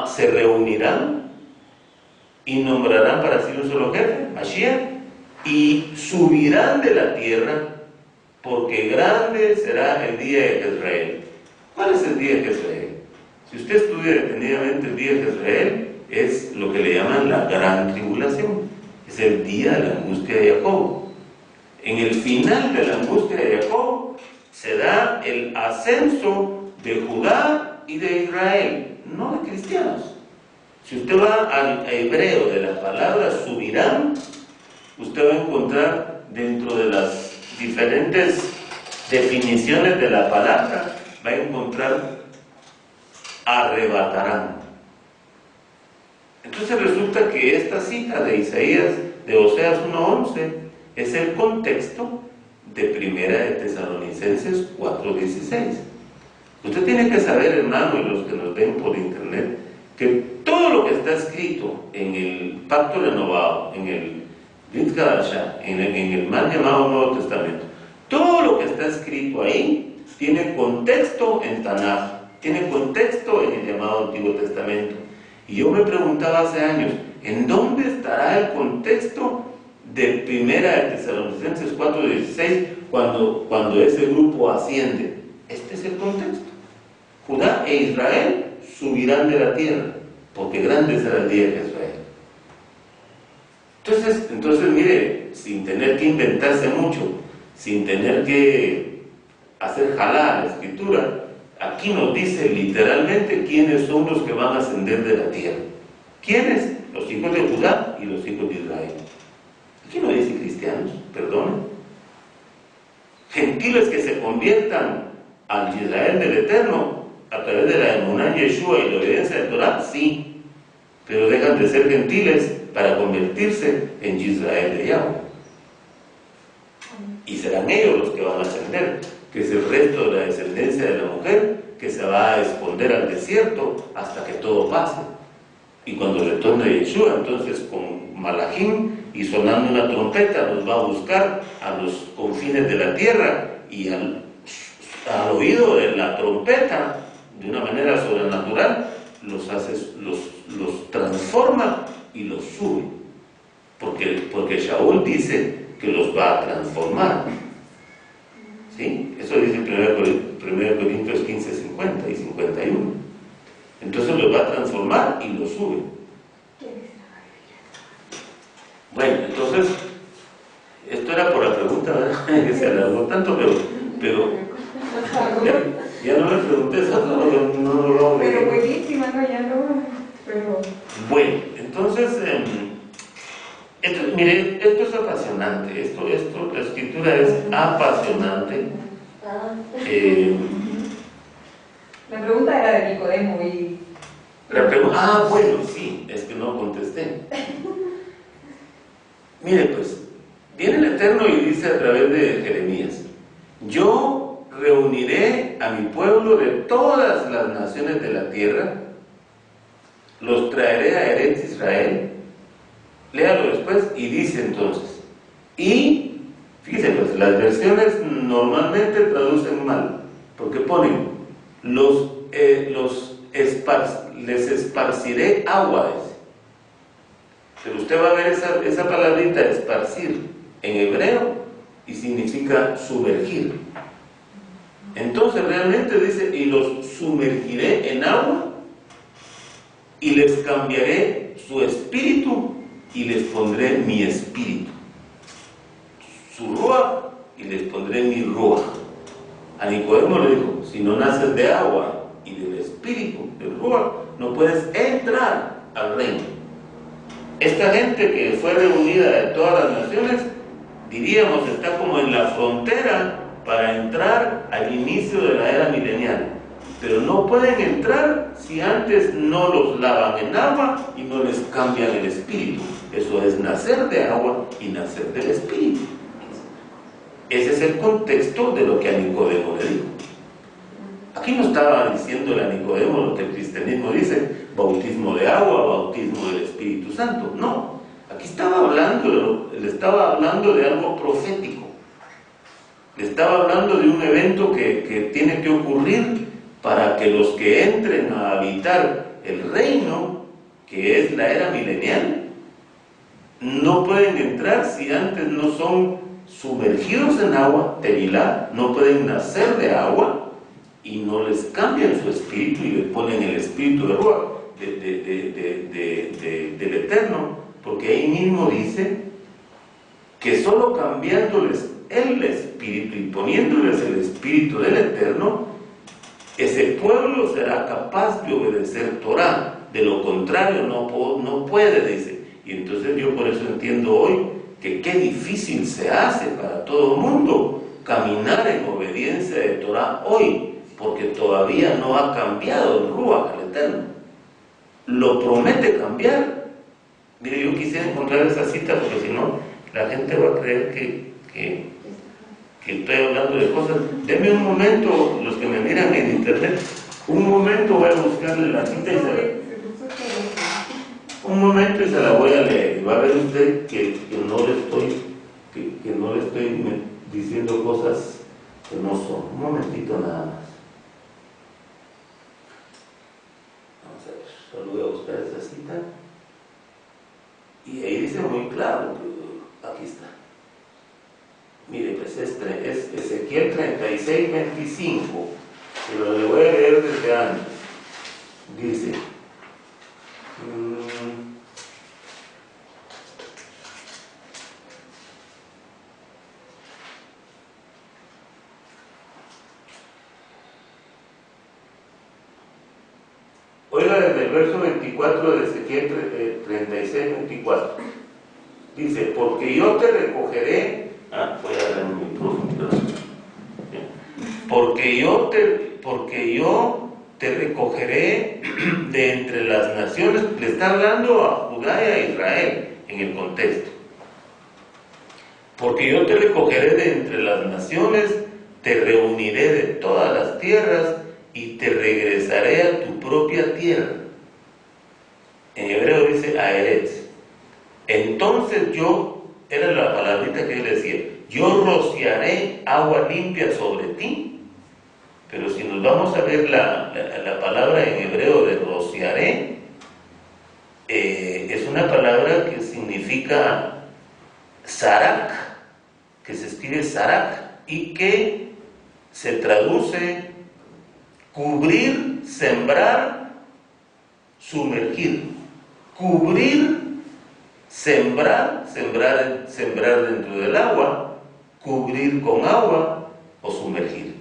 S1: se reunirán y nombrarán para sí un solo jefe, Mashiach, y subirán de la tierra, porque grande será el día de Jezreel. ¿Cuál es el día de Jezreel? Si usted estudia detenidamente el día de Jezreel, es lo que le llaman la gran tribulación. Es el día de la angustia de Jacob. En el final de la angustia de Jacob se da el ascenso de Judá y de Israel, no de cristianos. Si usted va al hebreo de la palabra subirán, usted va a encontrar dentro de las diferentes definiciones de la palabra, va a encontrar arrebatarán. Entonces resulta que esta cita de Isaías, de Oseas 1:11, es el contexto de Primera de Tesalonicenses 4:16. Usted tiene que saber, hermano, y los que nos ven por internet, que todo lo que está escrito en el Pacto Renovado, en el Brit Hadashah, en el mal llamado Nuevo Testamento, todo lo que está escrito ahí tiene contexto en Tanaj, tiene contexto en el llamado Antiguo Testamento. Y yo me preguntaba hace años, ¿en dónde estará el contexto de Primera de Tesalonicenses 4:16 cuando ese grupo asciende? Este es el contexto. Judá e Israel subirán de la tierra, porque grande será el día de Israel. Entonces, mire, sin tener que inventarse mucho, sin tener que hacer jalar la escritura, aquí nos dice literalmente quiénes son los que van a ascender de la tierra. ¿Quiénes? Los hijos de Judá y los hijos de Israel. Aquí no dice cristianos, perdonen. Gentiles que se conviertan al Israel del Eterno a través de la emuná en Yeshua y la obediencia del Torah, sí, pero dejan de ser gentiles para convertirse en Israel de Yahweh. Y serán ellos los que van a ascender, que es el resto de la descendencia de la mujer, que se va a esconder al desierto hasta que todo pase. Y cuando retorne Yeshua, entonces con Malachim y sonando una trompeta, los va a buscar a los confines de la tierra, y al oído de la trompeta, de una manera sobrenatural, los transforma y los sube. Porque Shaul dice que los va a transformar. ¿Sí? Eso dice 1 Corintios 15, 50 y 51. Entonces los va a transformar y los sube. Bueno, entonces, esto era por la pregunta, ¿verdad? Que se alargó tanto, pero ya no me pregunté eso, no.
S2: Pero buenísima, no, ya no. Pero...
S1: Bueno, entonces, mire, esto es apasionante, la escritura es apasionante.
S2: La pregunta era de Nicodemo y...
S1: Bueno, sí. no contesté. Mire pues, viene el Eterno y dice a través de Jeremías: yo reuniré a mi pueblo de todas las naciones de la tierra, los traeré a Eretz Israel. Léalo después y dice entonces, y fíjense pues, las versiones normalmente traducen mal, porque ponen les esparciré agua, dice. Pero usted va a ver esa palabrita esparcir en hebreo y significa sumergir. Entonces realmente dice, y los sumergiré en agua y les cambiaré su espíritu y les pondré mi espíritu, su ruach y les pondré mi ruach. A Nicodemo le dijo: si no naces de agua y del espíritu, del ruach, no puedes entrar al reino. Esta gente que fue reunida de todas las naciones, diríamos, está como en la frontera para entrar al inicio de la era milenial. Pero no pueden entrar si antes no los lavan en agua y no les cambian el espíritu. Eso es nacer de agua y nacer del espíritu. Ese es el contexto de lo que a Nicodemo le dijo. Aquí no estaba diciéndole a Nicodemo lo que el cristianismo dice: bautismo de agua, bautismo del Espíritu Santo. No, aquí le estaba hablando de algo profético. Le estaba hablando de un evento que tiene que ocurrir para que los que entren a habitar el reino, que es la era milenial, no pueden entrar si antes no son sumergidos en agua, tevilá, no pueden nacer de agua y no les cambian su espíritu y le ponen el espíritu de ruach, del Eterno, porque ahí mismo dice que solo cambiándoles el espíritu y poniéndoles el espíritu del Eterno, ese pueblo será capaz de obedecer Torah. De lo contrario no puede, dice. Y entonces yo por eso entiendo hoy que qué difícil se hace para todo el mundo caminar en obediencia de Torah hoy, porque todavía no ha cambiado el ruach al Eterno. Lo promete cambiar. Mire, yo quisiera encontrar esa cita, porque si no, la gente va a creer que estoy hablando de cosas. Denme un momento, los que me miran en internet, un momento voy a buscarle la cita y se la voy a leer. Y va a ver usted que no le estoy diciendo cosas que no son. Un momentito nada más. Vamos a ver, solo voy a buscar esa cita. Y ahí dice muy claro, aquí está. Mire, pues es Ezequiel 36:25, pero le voy a leer desde antes. Dice: oiga, desde el verso 24 de Ezequiel 36:24, dice: porque yo te recogeré. Voy a dar mi micrófono. Porque yo te recogeré de entre las naciones. Le está hablando a Judá y a Israel en el contexto. Porque yo te recogeré de entre las naciones, te reuniré de todas las tierras y te regresaré a tu propia tierra. En hebreo dice Aeretz. Entonces era la palabrita que yo le decía: yo rociaré agua limpia sobre ti. Pero si nos vamos a ver la palabra en hebreo de rociaré, es una palabra que significa sarak, que se escribe sarak, y que se traduce cubrir, sembrar, sumergir. Cubrir, sembrar dentro del agua, cubrir con agua o sumergir.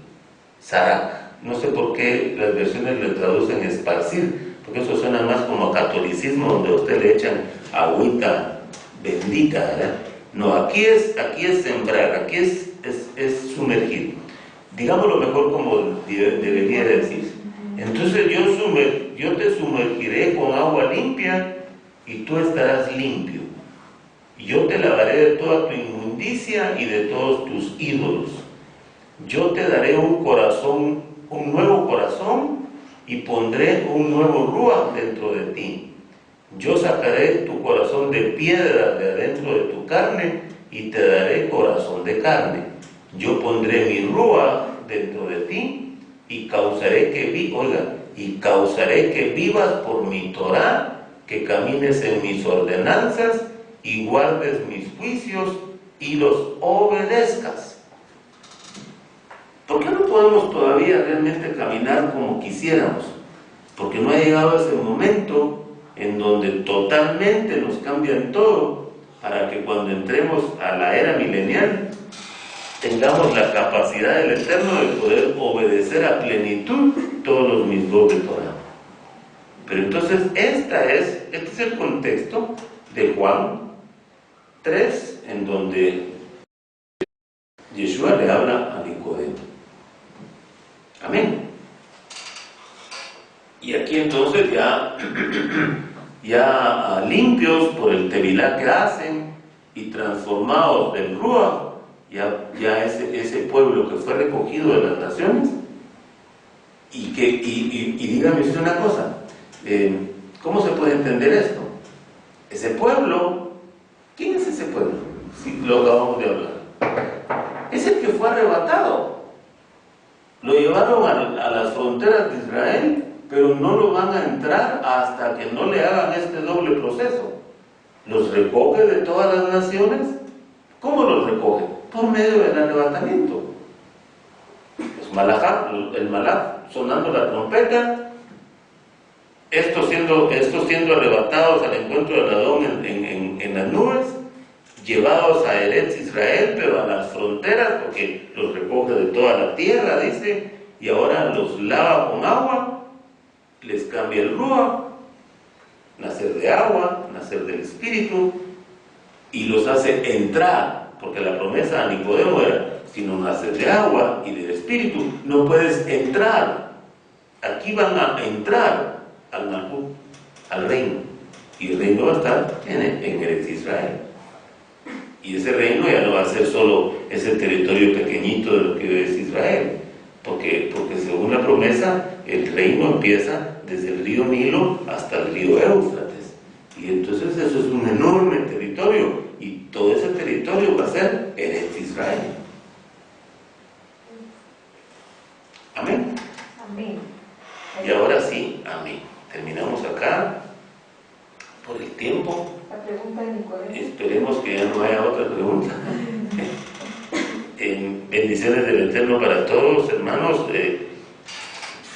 S1: Sarak. No sé por qué las versiones le traducen esparcir, porque eso suena más como a catolicismo, donde a usted le echan agüita bendita, ¿verdad? No, aquí es sembrar, aquí es sumergir. Digámoslo mejor como debería decir. Entonces yo te sumergiré con agua limpia y tú estarás limpio. Yo te lavaré de toda tu inmundicia y de todos tus ídolos. Yo te daré un nuevo corazón, y pondré un nuevo ruaj dentro de ti. Yo sacaré tu corazón de piedra de adentro de tu carne, y te daré corazón de carne. Yo pondré mi ruaj dentro de ti, y causaré que vivas por mi Torá, que camines en mis ordenanzas, y guardes mis juicios, y los obedezcas. ¿Por qué no podemos todavía realmente caminar como quisiéramos? Porque no ha llegado ese momento en donde totalmente nos cambian todo, para que cuando entremos a la era milenial tengamos la capacidad del Eterno de poder obedecer a plenitud todos los mitzvot de Torah. Pero entonces este es el contexto de Juan 3, en donde Yeshua le habla a Nicodemo. Amén. Y aquí entonces ya limpios por el tevilá que hacen y transformados del Ruach, ya ese pueblo que fue recogido de las naciones, y dígame usted una cosa, ¿cómo se puede entender esto? Ese pueblo, ¿quién es ese pueblo? Si lo acabamos de hablar. Es el que fue arrebatado. Lo llevaron a las fronteras de Israel, pero no lo van a entrar hasta que no le hagan este doble proceso. Los recoge de todas las naciones. ¿Cómo los recoge? Por medio del arrebatamiento. El malach sonando la trompeta, estos siendo arrebatados al encuentro del Adón en las nubes, llevados a Eretz Israel, pero a las fronteras, porque los recoge de toda la tierra, dice, y ahora los lava con agua, les cambia el ruach, nacer de agua, nacer del Espíritu, y los hace entrar, porque la promesa a Nicodemo era, si no naces de agua y del Espíritu, no puedes entrar. Aquí van a entrar al Malhut, al reino, y el reino va a estar en Eretz Israel. Y ese reino ya no va a ser solo ese territorio pequeñito de lo que es Israel, porque según la promesa, el reino empieza desde el río Nilo hasta el río Éufrates. Y entonces eso es un enorme territorio, y todo ese territorio va a ser Eretz Israel. Amén.
S2: Amén.
S1: Y ahora sí, amén. Terminamos acá por el tiempo.
S2: La pregunta de Nicodemo.
S1: Esperemos que ya no haya otra pregunta. Bendiciones del Eterno para todos, hermanos.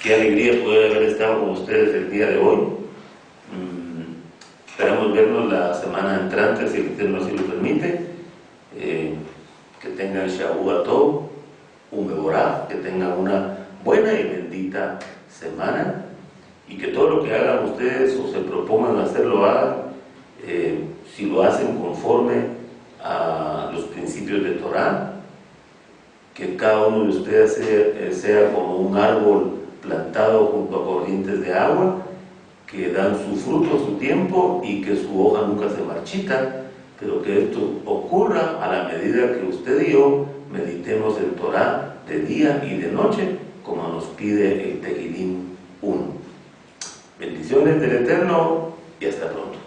S1: Qué alegría poder haber estado con ustedes el día de hoy. Esperamos vernos la semana entrante, si el Eterno así lo permite. Que tengan Shavuot Tov, un Mevorá, que tengan una buena y bendita semana, y que todo lo que hagan ustedes o se propongan hacerlo, hagan, si lo hacen conforme a los principios de Torah, que cada uno de ustedes sea como un árbol plantado junto a corrientes de agua, que dan su fruto a su tiempo y que su hoja nunca se marchita, pero que esto ocurra a la medida que usted y yo meditemos el Torah de día y de noche, como nos pide el Tehilim 1. Bendiciones del Eterno y hasta pronto.